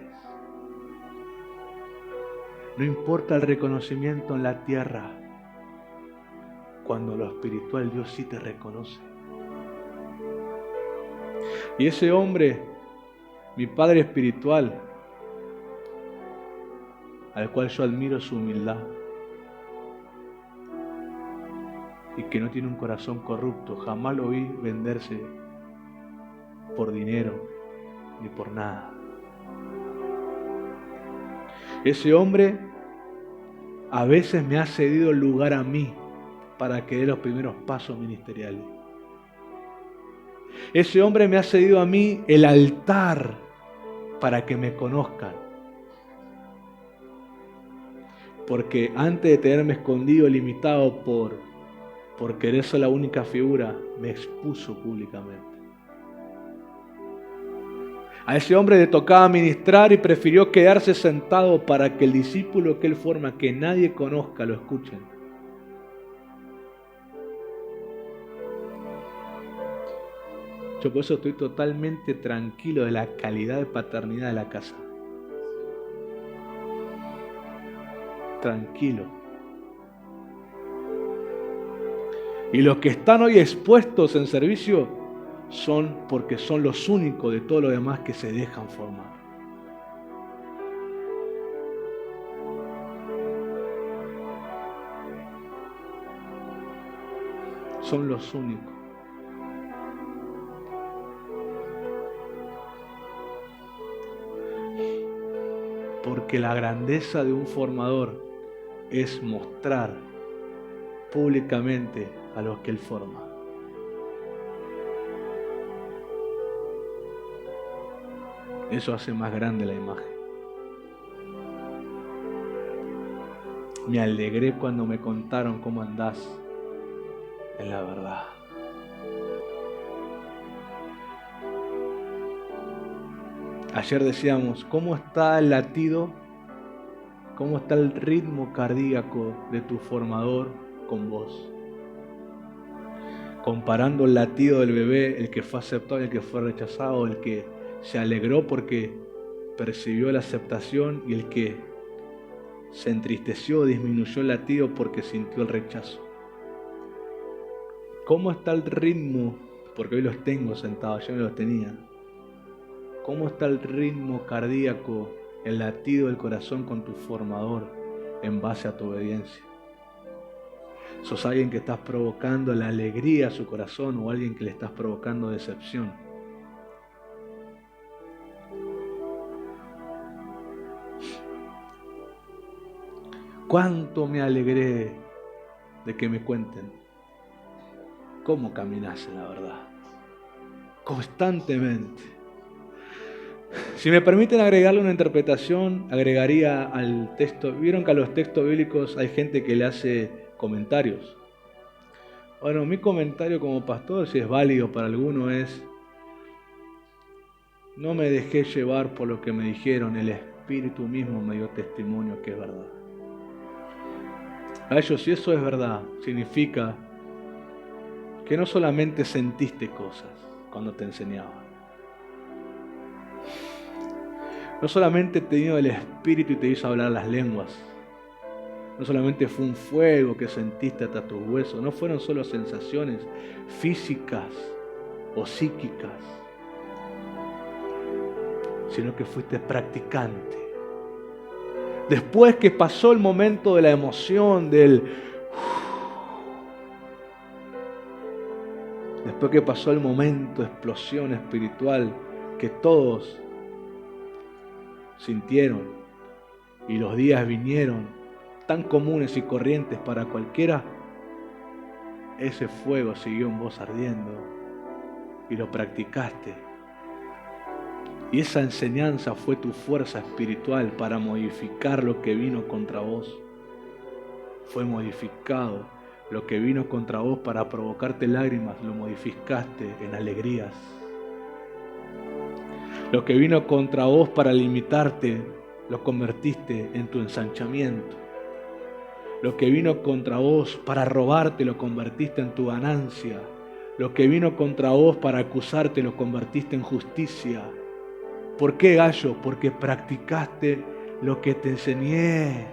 No importa el reconocimiento en la tierra, cuando lo espiritual Dios sí te reconoce. Y ese hombre, mi padre espiritual, al cual yo admiro su humildad, y que no tiene un corazón corrupto, jamás lo vi venderse por dinero ni por nada. Ese hombre a veces me ha cedido el lugar a mí para que dé los primeros pasos ministeriales. Ese hombre me ha cedido a mí el altar para que me conozcan. Porque antes de tenerme escondido, limitado por querer ser la única figura, me expuso públicamente. A ese hombre le tocaba ministrar y prefirió quedarse sentado para que el discípulo que él forma, que nadie conozca, lo escuchen. Yo por eso estoy totalmente tranquilo de la calidad de paternidad de la casa. Tranquilo. Y los que están hoy expuestos en servicio son porque son los únicos de todos los demás que se dejan formar. Son los únicos. Porque la grandeza de un formador es mostrar públicamente a los que él forma. Eso hace más grande la imagen. Me alegré cuando me contaron cómo andás en la verdad. Ayer decíamos, ¿cómo está el latido? ¿Cómo está el ritmo cardíaco de tu formador con vos? Comparando el latido del bebé, el que fue aceptado y el que fue rechazado, el que se alegró porque percibió la aceptación y el que se entristeció, disminuyó el latido porque sintió el rechazo. ¿Cómo está el ritmo? Porque hoy los tengo sentados, yo no los tenía. ¿Cómo está el ritmo cardíaco, el latido del corazón con tu formador en base a tu obediencia? ¿Sos alguien que estás provocando la alegría a su corazón o alguien que le estás provocando decepción? ¿Cuánto me alegré de que me cuenten cómo caminas en la verdad? Constantemente. Si me permiten agregarle una interpretación, agregaría al texto. Vieron que a los textos bíblicos hay gente que le hace comentarios. Bueno, mi comentario como pastor, si es válido para alguno, es: no me dejé llevar por lo que me dijeron, el Espíritu mismo me dio testimonio que es verdad. A ellos, si eso es verdad, significa que no solamente sentiste cosas cuando te enseñaban, no solamente te dio el Espíritu y te hizo hablar las lenguas, no solamente fue un fuego que sentiste hasta tus huesos, no fueron solo sensaciones físicas o psíquicas, sino que fuiste practicante. Después que pasó el momento de la emoción, después que pasó el momento de explosión espiritual que todos sintieron y los días vinieron tan comunes y corrientes para cualquiera, ese fuego siguió en vos ardiendo y lo practicaste. Y esa enseñanza fue tu fuerza espiritual para modificar lo que vino contra vos. Fue modificado. Lo que vino contra vos para provocarte lágrimas, lo modificaste en alegrías. Lo que vino contra vos para limitarte, lo convertiste en tu ensanchamiento. Lo que vino contra vos para robarte, lo convertiste en tu ganancia. Lo que vino contra vos para acusarte, lo convertiste en justicia. ¿Por qué, gallo? Porque practicaste lo que te enseñé.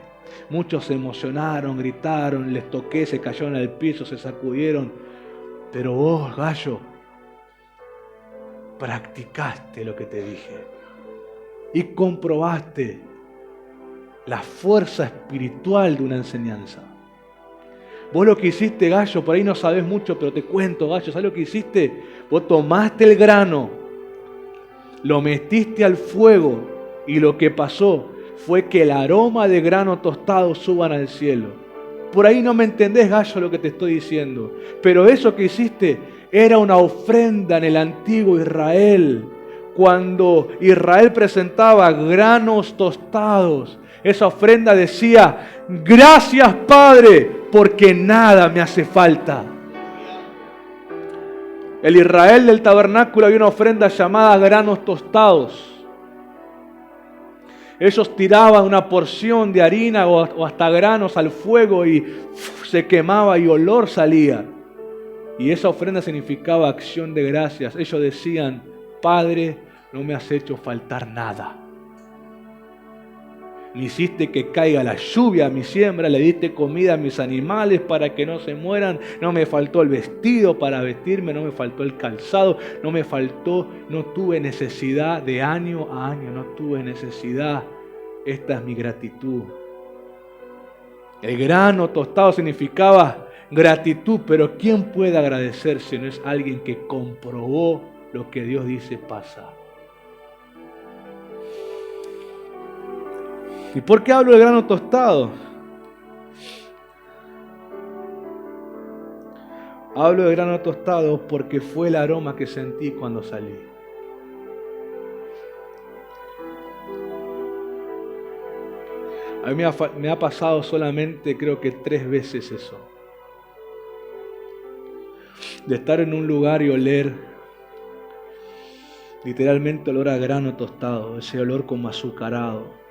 Muchos se emocionaron, gritaron, les toqué, se cayeron al piso, se sacudieron. Pero vos, gallo, practicaste lo que te dije. Y comprobaste la fuerza espiritual de una enseñanza. Vos lo que hiciste, gallo, por ahí no sabés mucho, pero te cuento, gallo, ¿sabés lo que hiciste? Vos tomaste el grano, lo metiste al fuego y lo que pasó fue que el aroma de grano tostado suban al cielo. Por ahí no me entendés, gallo, lo que te estoy diciendo, pero eso que hiciste era una ofrenda en el antiguo Israel. Cuando Israel presentaba granos tostados, esa ofrenda decía: gracias, Padre, porque nada me hace falta. El Israel del tabernáculo había una ofrenda llamada granos tostados. Ellos tiraban una porción de harina o hasta granos al fuego y se quemaba y olor salía. Y esa ofrenda significaba acción de gracias. Ellos decían: Padre, no me has hecho faltar nada. Me hiciste que caiga la lluvia a mi siembra, le diste comida a mis animales para que no se mueran, no me faltó el vestido para vestirme, no me faltó el calzado, no tuve necesidad de año a año, no tuve necesidad. Esta es mi gratitud. El grano tostado significaba gratitud, pero ¿quién puede agradecer si no es alguien que comprobó lo que Dios dice pasa? ¿Y por qué hablo de grano tostado? Hablo de grano tostado porque fue el aroma que sentí cuando salí. A mí me ha pasado solamente, creo que 3 veces eso. De estar en un lugar y oler literalmente olor a grano tostado, ese olor como azucarado.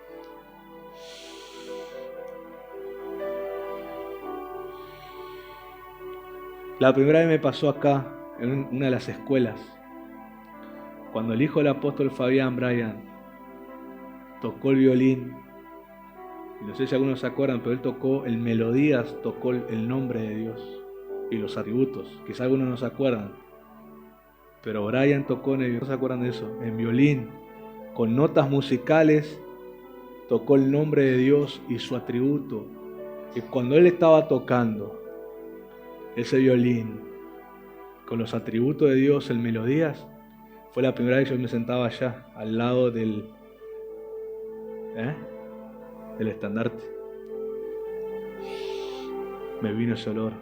La primera vez me pasó acá, en una de las escuelas, cuando el hijo del apóstol Fabián, Brian, tocó el violín. Y no sé si algunos se acuerdan, pero él tocó el melodías, tocó el nombre de Dios y los atributos. Quizá algunos no se acuerdan, pero Brian tocó, ¿no se acuerdan de eso? En violín, con notas musicales, tocó el nombre de Dios y su atributo. Y cuando él estaba tocando ese violín con los atributos de Dios, el melodías, fue la primera vez que yo me sentaba allá, al lado del estandarte. Me vino ese olor.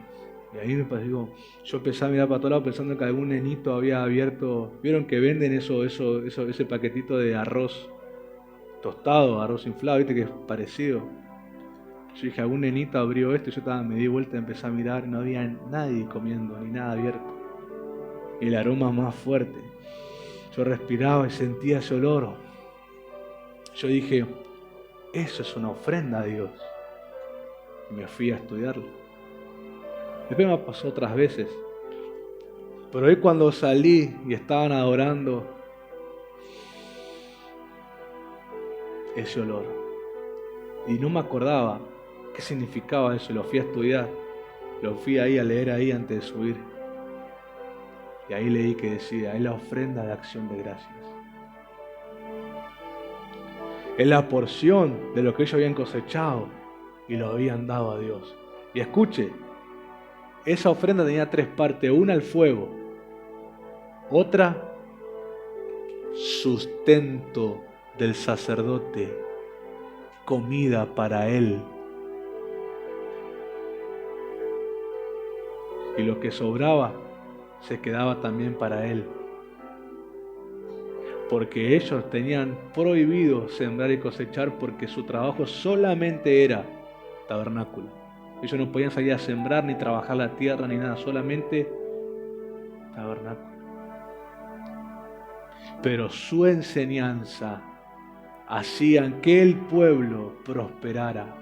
Y ahí me pasó, yo empecé a mirar para todos lados pensando que algún nenito había abierto. ¿Vieron que venden ese paquetito de arroz tostado, arroz inflado, viste que es parecido? Yo dije, algún nenito abrió esto y me di vuelta y empecé a mirar, no había nadie comiendo, ni nada abierto. Y el aroma más fuerte. Yo respiraba y sentía ese olor. Yo dije, eso es una ofrenda a Dios. Y me fui a estudiarlo. Después me pasó otras veces. Pero hoy cuando salí y estaban adorando, ese olor. Y no me acordaba qué significaba eso. Lo fui a estudiar. Lo fui ahí a leer ahí antes de subir. Y ahí leí que decía, es la ofrenda de acción de gracias. Es la porción de lo que ellos habían cosechado y lo habían dado a Dios. Y escuche, esa ofrenda tenía 3 partes. Una, el fuego. Otra, sustento del sacerdote. Comida para él. Y lo que sobraba se quedaba también para él. Porque ellos tenían prohibido sembrar y cosechar porque su trabajo solamente era tabernáculo. Ellos no podían salir a sembrar ni trabajar la tierra ni nada, solamente tabernáculo. pero su enseñanza hacían que el pueblo prosperara.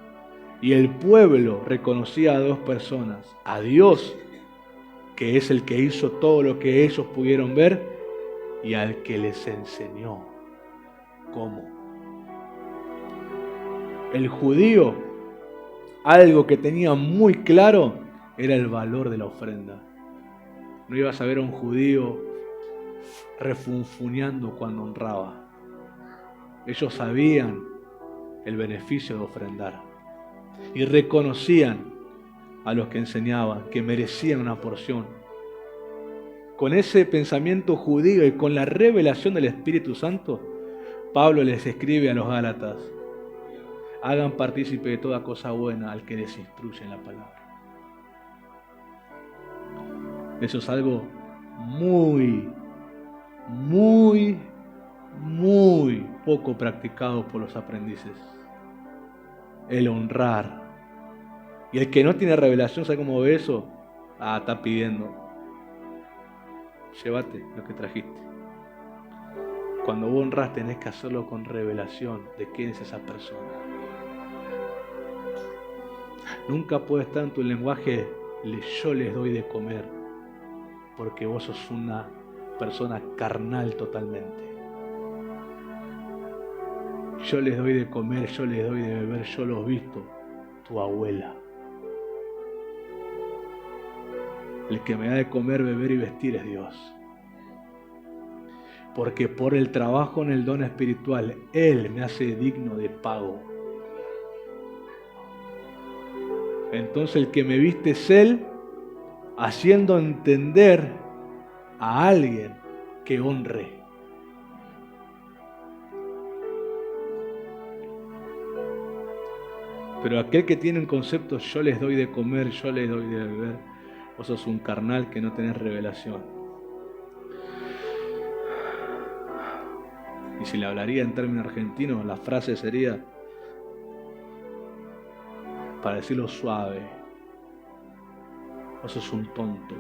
Y el pueblo reconocía a dos personas, a Dios, que es el que hizo todo lo que ellos pudieron ver, y al que les enseñó cómo. El judío, algo que tenía muy claro, era el valor de la ofrenda. No ibas a ver a un judío refunfuñando cuando honraba. Ellos sabían el beneficio de ofrendar y reconocían a los que enseñaban que merecían una porción. Con ese pensamiento judío y con la revelación del Espíritu Santo, Pablo les escribe a los Gálatas: hagan partícipe de toda cosa buena al que les instruye en la palabra. Eso es algo muy poco practicado por los aprendices. El honrar. Y el que no tiene revelación, ¿sabe cómo ve eso? Está pidiendo. Llévate lo que trajiste. Cuando vos honras, tenés que hacerlo con revelación de quién es esa persona. Nunca puede estar en tu lenguaje yo les doy de comer, porque vos sos una persona carnal totalmente. Yo les doy de comer, yo les doy de beber, yo los visto, tu abuela. El que me da de comer, beber y vestir es Dios. Porque por el trabajo en el don espiritual, Él me hace digno de pago. Entonces el que me viste es Él, haciendo entender a alguien que honre. Pero aquel que tiene un concepto, yo les doy de comer, yo les doy de beber, vos sos un carnal que no tenés revelación. Y si le hablaría en términos argentinos, la frase sería, para decirlo suave, vos sos un tonto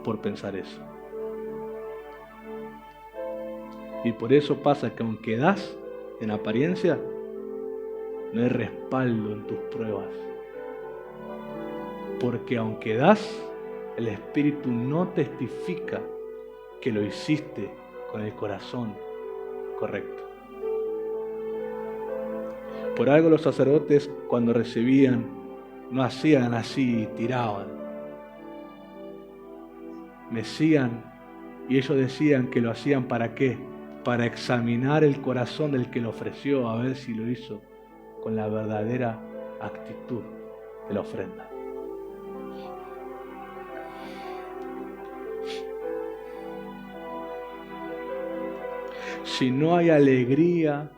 por pensar eso. Y por eso pasa que aunque das en apariencia, no hay respaldo en tus pruebas. Porque aunque das, el Espíritu no testifica que lo hiciste con el corazón correcto. Por algo los sacerdotes, cuando recibían, no hacían así y tiraban. Mecían, y ellos decían que lo hacían ¿para qué? Para examinar el corazón del que lo ofreció, a ver si lo hizo con la verdadera actitud de la ofrenda. Si no hay alegría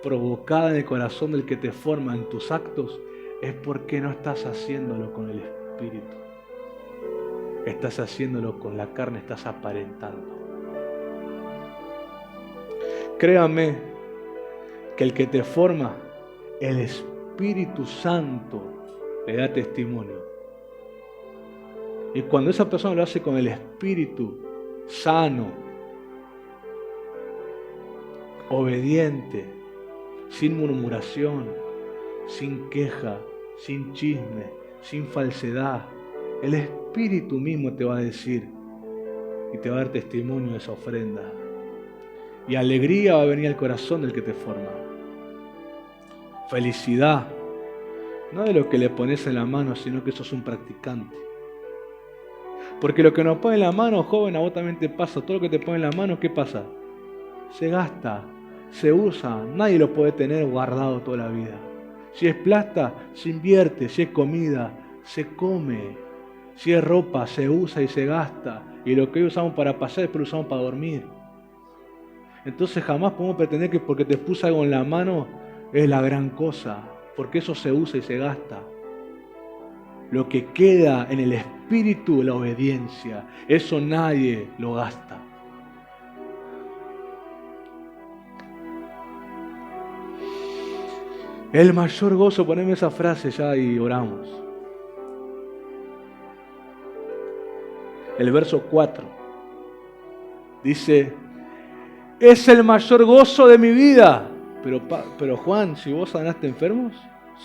provocada en el corazón del que te forma en tus actos, es porque no estás haciéndolo con el Espíritu. Estás haciéndolo con la carne, estás aparentando. Créame que el que te forma, el Espíritu Santo, le da testimonio. Y cuando esa persona lo hace con el Espíritu sano, obediente, sin murmuración, sin queja, sin chisme, sin falsedad, el Espíritu mismo te va a decir y te va a dar testimonio de esa ofrenda. Y alegría va a venir al corazón del que te forma. Felicidad, no de lo que le pones en la mano, sino que sos un practicante. Porque lo que nos pone en la mano, joven, a vos también te pasa. Todo lo que te pone en la mano, ¿qué pasa? Se gasta, se usa, nadie lo puede tener guardado toda la vida. Si es plata, se invierte, si es comida, se come, si es ropa, se usa y se gasta. Y lo que hoy usamos para pasar, después lo usamos para dormir. Entonces jamás podemos pretender que porque te puse algo en la mano es la gran cosa, porque eso se usa y se gasta. Lo que queda en el espíritu de la obediencia, eso nadie lo gasta. El mayor gozo, poneme esa frase ya y oramos. El verso 4. Dice, es el mayor gozo de mi vida. Pero Juan, si vos sanaste enfermos,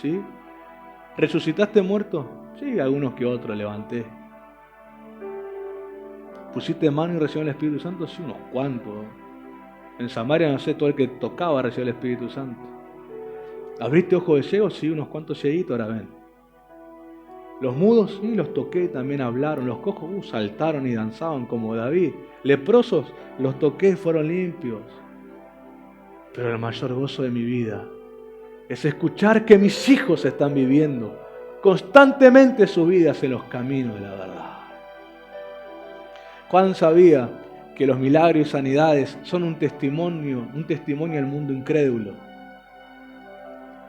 ¿sí? ¿Resucitaste muertos? Sí, algunos que otros levanté. ¿Pusiste mano y recibió el Espíritu Santo? Sí, unos cuantos. En Samaria, no sé, todo el que tocaba recibió el Espíritu Santo. ¿Abriste ojos de ciegos? Sí, unos cuantos cieguitos ahora ven. Los mudos, sí, los toqué y también hablaron. Los cojos, saltaron y danzaban como David. Leprosos, los toqué y fueron limpios. Pero el mayor gozo de mi vida es escuchar que mis hijos están viviendo constantemente sus vidas en los caminos de la verdad. Juan sabía que los milagros y sanidades son un testimonio al mundo incrédulo.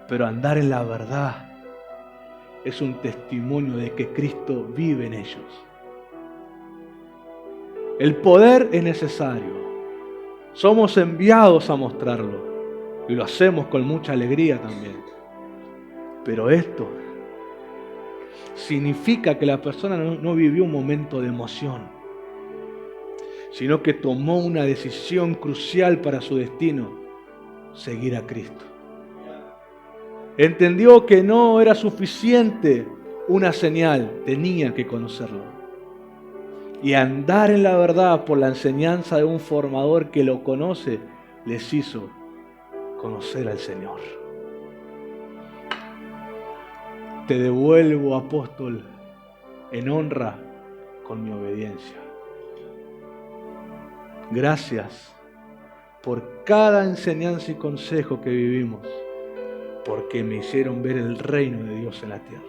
Pero andar en la verdad es un testimonio de que Cristo vive en ellos. El poder es necesario. Somos enviados a mostrarlo. Y lo hacemos con mucha alegría también. Pero esto significa que la persona no vivió un momento de emoción, sino que tomó una decisión crucial para su destino: seguir a Cristo. Entendió que no era suficiente una señal, tenía que conocerlo. Y andar en la verdad por la enseñanza de un formador que lo conoce, les hizo conocer al Señor. Te devuelvo, apóstol, en honra con mi obediencia. Gracias por cada enseñanza y consejo que vivimos, porque me hicieron ver el reino de Dios en la tierra,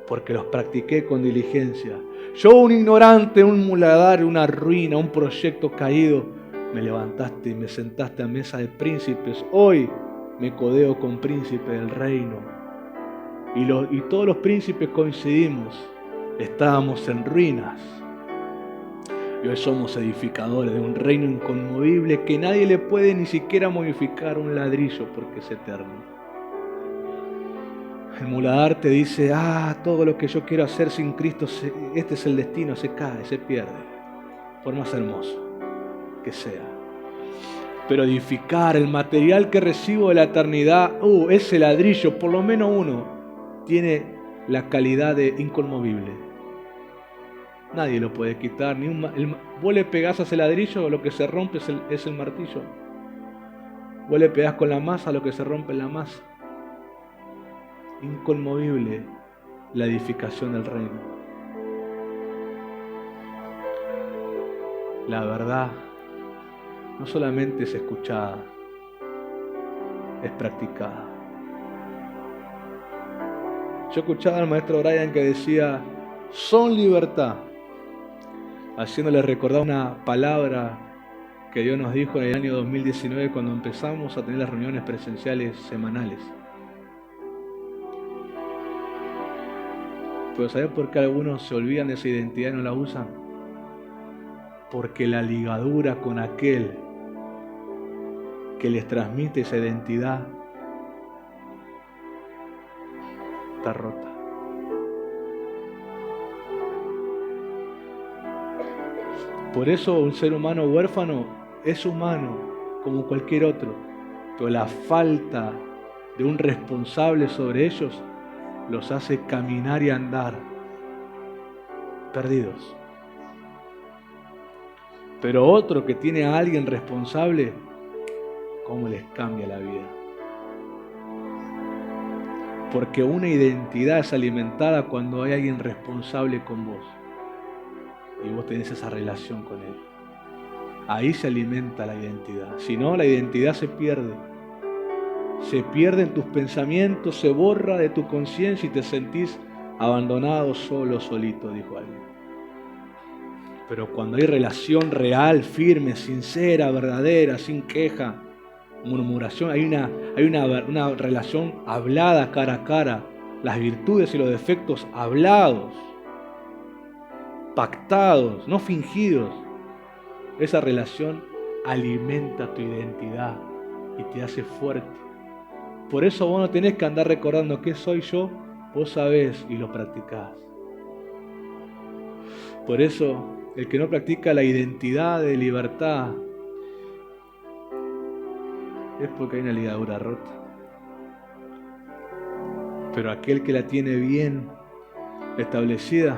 porque los practiqué con diligencia. Yo, un ignorante, un muladar, una ruina, un proyecto caído, me levantaste y me sentaste a mesa de príncipes. Hoy me codeo con príncipes del reino. Y todos los príncipes coincidimos. Estábamos en ruinas. Y hoy somos edificadores de un reino inconmovible que nadie le puede ni siquiera modificar un ladrillo porque es eterno. El muladar te dice, todo lo que yo quiero hacer sin Cristo, este es el destino, se cae, se pierde, por más hermoso que sea. Pero edificar el material que recibo de la eternidad, ese ladrillo, por lo menos uno, tiene la calidad de inconmovible. Nadie lo puede quitar. Vos le pegás a ese ladrillo, lo que se rompe es el martillo. Vos le pegás con la masa, lo que se rompe es la masa. Inconmovible la edificación del reino. La verdad no solamente es escuchada, es practicada. Yo escuchaba al maestro Brian que decía, son libertad, haciéndole recordar una palabra que Dios nos dijo en el año 2019 cuando empezamos a tener las reuniones presenciales semanales. Pero ¿sabes por qué algunos se olvidan de esa identidad y no la usan? Porque la ligadura con aquel que les transmite esa identidad está rota. Por eso un ser humano huérfano es humano como cualquier otro, pero la falta de un responsable sobre ellos los hace caminar y andar perdidos. Pero otro que tiene a alguien responsable, ¿cómo les cambia la vida? Porque una identidad es alimentada cuando hay alguien responsable con vos y vos tenés esa relación con él. Ahí se alimenta la identidad. Si no, la identidad se pierde. Se pierde en tus pensamientos, se borra de tu conciencia y te sentís abandonado, solo, solito, dijo alguien. Pero cuando hay relación real, firme, sincera, verdadera, sin queja, murmuración, hay una relación hablada cara a cara, las virtudes y los defectos hablados, pactados, no fingidos. Esa relación alimenta tu identidad y te hace fuerte. Por eso vos no tenés que andar recordando qué soy yo, vos sabés y lo practicás. Por eso el que no practica la identidad de libertad, es porque hay una ligadura rota. Pero aquel que la tiene bien establecida,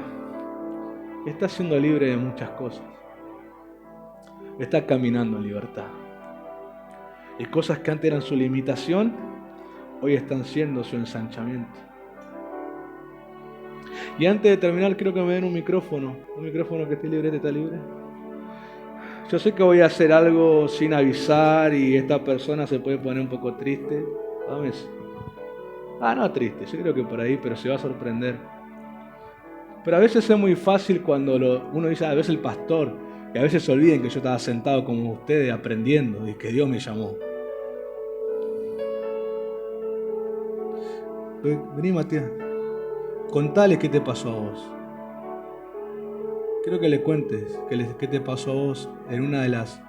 está siendo libre de muchas cosas. Está caminando en libertad. Y cosas que antes eran su limitación, hoy están siendo su ensanchamiento. Y antes de terminar, quiero que me den un micrófono que esté libre, ¿está libre? Yo sé que voy a hacer algo sin avisar y esta persona se puede poner un poco triste. Dame eso. No triste, yo creo que por ahí, pero se va a sorprender. Pero a veces es muy fácil cuando uno dice, a veces el pastor, y a veces se olviden que yo estaba sentado como ustedes aprendiendo y que Dios me llamó. Vení, Matías, contales qué te pasó a vos. Quiero que le cuentes qué te pasó a vos en una de las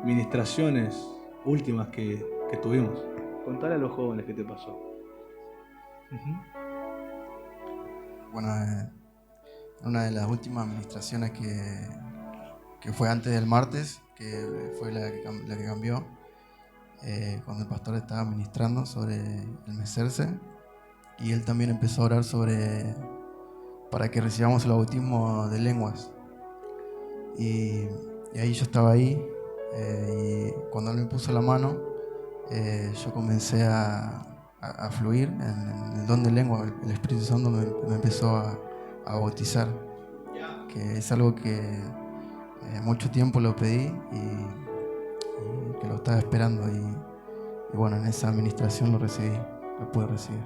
ministraciones últimas que tuvimos. Contale a los jóvenes qué te pasó. Bueno, una de las últimas administraciones que fue antes del martes, que fue la que cambió, cuando el pastor estaba ministrando sobre el mecerse, y él también empezó a orar para que recibamos el bautismo de lenguas. Y ahí yo estaba ahí, y cuando él me puso la mano, yo comencé a fluir en el don de lengua. El Espíritu Santo me empezó a bautizar, que es algo que mucho tiempo lo pedí y que lo estaba esperando, y bueno, en esa administración lo pude recibir.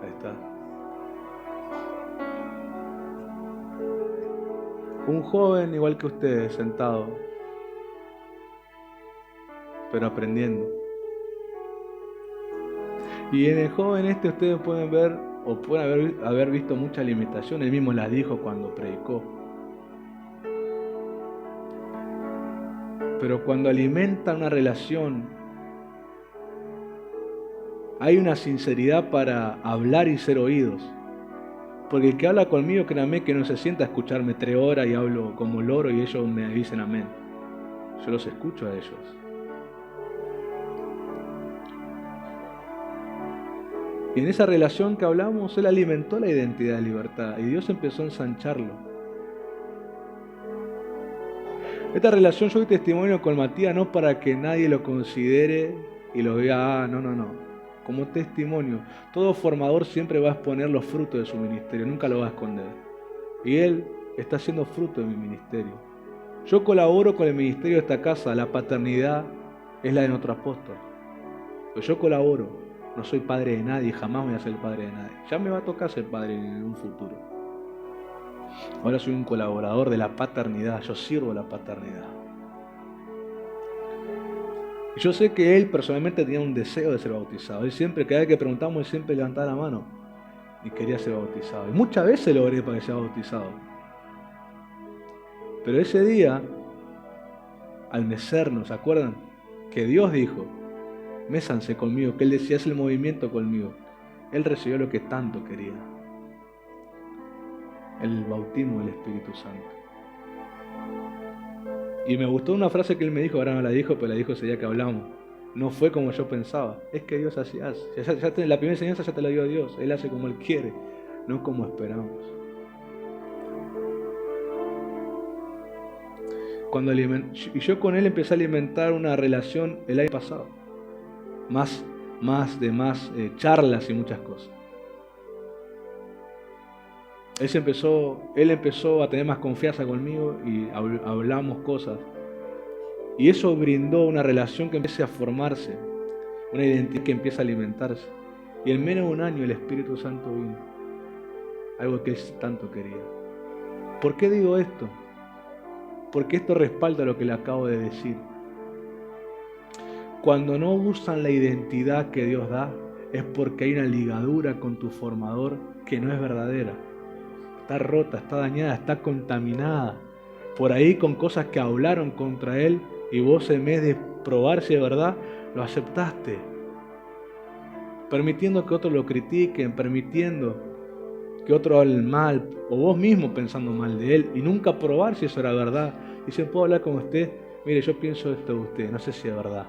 Ahí está. Un joven igual que ustedes, sentado, pero aprendiendo. Y en el joven ustedes pueden ver, o pueden haber visto muchas limitaciones. Él mismo las dijo cuando predicó. Pero cuando alimenta una relación, hay una sinceridad para hablar y ser oídos. Porque el que habla conmigo, créanme que no se sienta a escucharme 3 horas y hablo como loro y ellos me dicen amén. Yo los escucho a ellos. Y en esa relación que hablamos, él alimentó la identidad de libertad y Dios empezó a ensancharlo. Esta relación, yo doy testimonio con Matías no para que nadie lo considere y lo vea, no. Como testimonio, todo formador siempre va a exponer los frutos de su ministerio, nunca lo va a esconder. Y él está haciendo fruto de mi ministerio. Yo colaboro con el ministerio de esta casa, la paternidad es la de nuestro apóstol. Pero yo colaboro. No soy padre de nadie, jamás voy a ser padre de nadie. Ya me va a tocar ser padre en un futuro. Ahora soy un colaborador de la paternidad, yo sirvo la paternidad. Y yo sé que él personalmente tenía un deseo de ser bautizado. Él siempre, cada vez que preguntamos, él siempre levantaba la mano y quería ser bautizado. Y muchas veces lo oré para que sea bautizado. Pero ese día, al mecernos, ¿se acuerdan? Que Dios dijo, mésanse conmigo, que él decía, es el movimiento conmigo. Él recibió lo que tanto quería. El bautismo del Espíritu Santo. Y me gustó una frase que él me dijo, ahora no la dijo, pero la dijo ese día que hablamos. No fue como yo pensaba, es que Dios así hace. La primera enseñanza ya te la dio Dios, Él hace como Él quiere, no como esperamos. Y yo con él empecé a alimentar una relación el año pasado. Más charlas y muchas cosas. Él empezó a tener más confianza conmigo y hablamos cosas. Y eso brindó una relación que empieza a formarse, una identidad que empieza a alimentarse. Y en menos de un año el Espíritu Santo vino. Algo que él tanto quería. ¿Por qué digo esto? Porque esto respalda lo que le acabo de decir. Cuando no usan la identidad que Dios da, es porque hay una ligadura con tu formador que no es verdadera. Está rota, está dañada, está contaminada. Por ahí con cosas que hablaron contra él y vos en vez de probar si es verdad, lo aceptaste. Permitiendo que otros lo critiquen, permitiendo que otros hablen mal, o vos mismo pensando mal de él, y nunca probar si eso era verdad. Dicen, ¿puedo hablar con usted? Mire, yo pienso esto de usted, no sé si es verdad.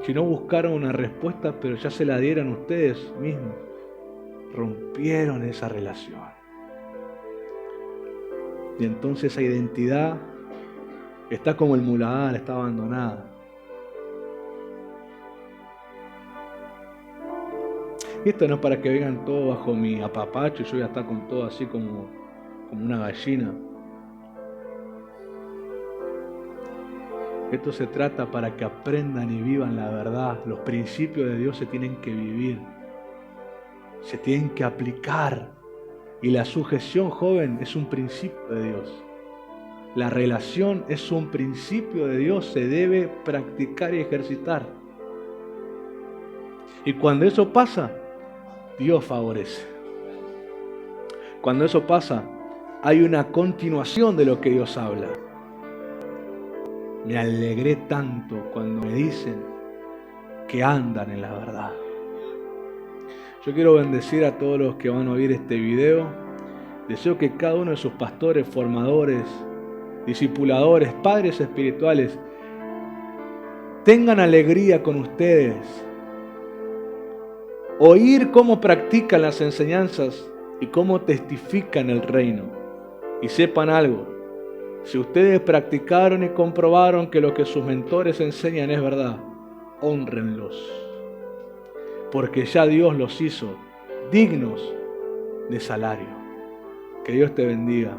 Si no buscaron una respuesta, pero ya se la dieron ustedes mismos, rompieron esa relación. Y entonces esa identidad está como el muladar, está abandonada. Y esto no es para que vengan todos bajo mi apapacho y yo voy a estar con todo así como una gallina. Esto se trata para que aprendan y vivan la verdad. Los principios de Dios se tienen que vivir, se tienen que aplicar. Y la sujeción, joven, es un principio de Dios. La relación es un principio de Dios, se debe practicar y ejercitar. Y cuando eso pasa, Dios favorece. Cuando eso pasa, hay una continuación de lo que Dios habla. Me alegré tanto cuando me dicen que andan en la verdad. Yo quiero bendecir a todos los que van a oír este video. Deseo que cada uno de sus pastores, formadores, discipuladores, padres espirituales, tengan alegría con ustedes. Oír cómo practican las enseñanzas y cómo testifican el reino. Y sepan algo, si ustedes practicaron y comprobaron que lo que sus mentores enseñan es verdad, hónrenlos. Porque ya Dios los hizo dignos de salario. Que Dios te bendiga.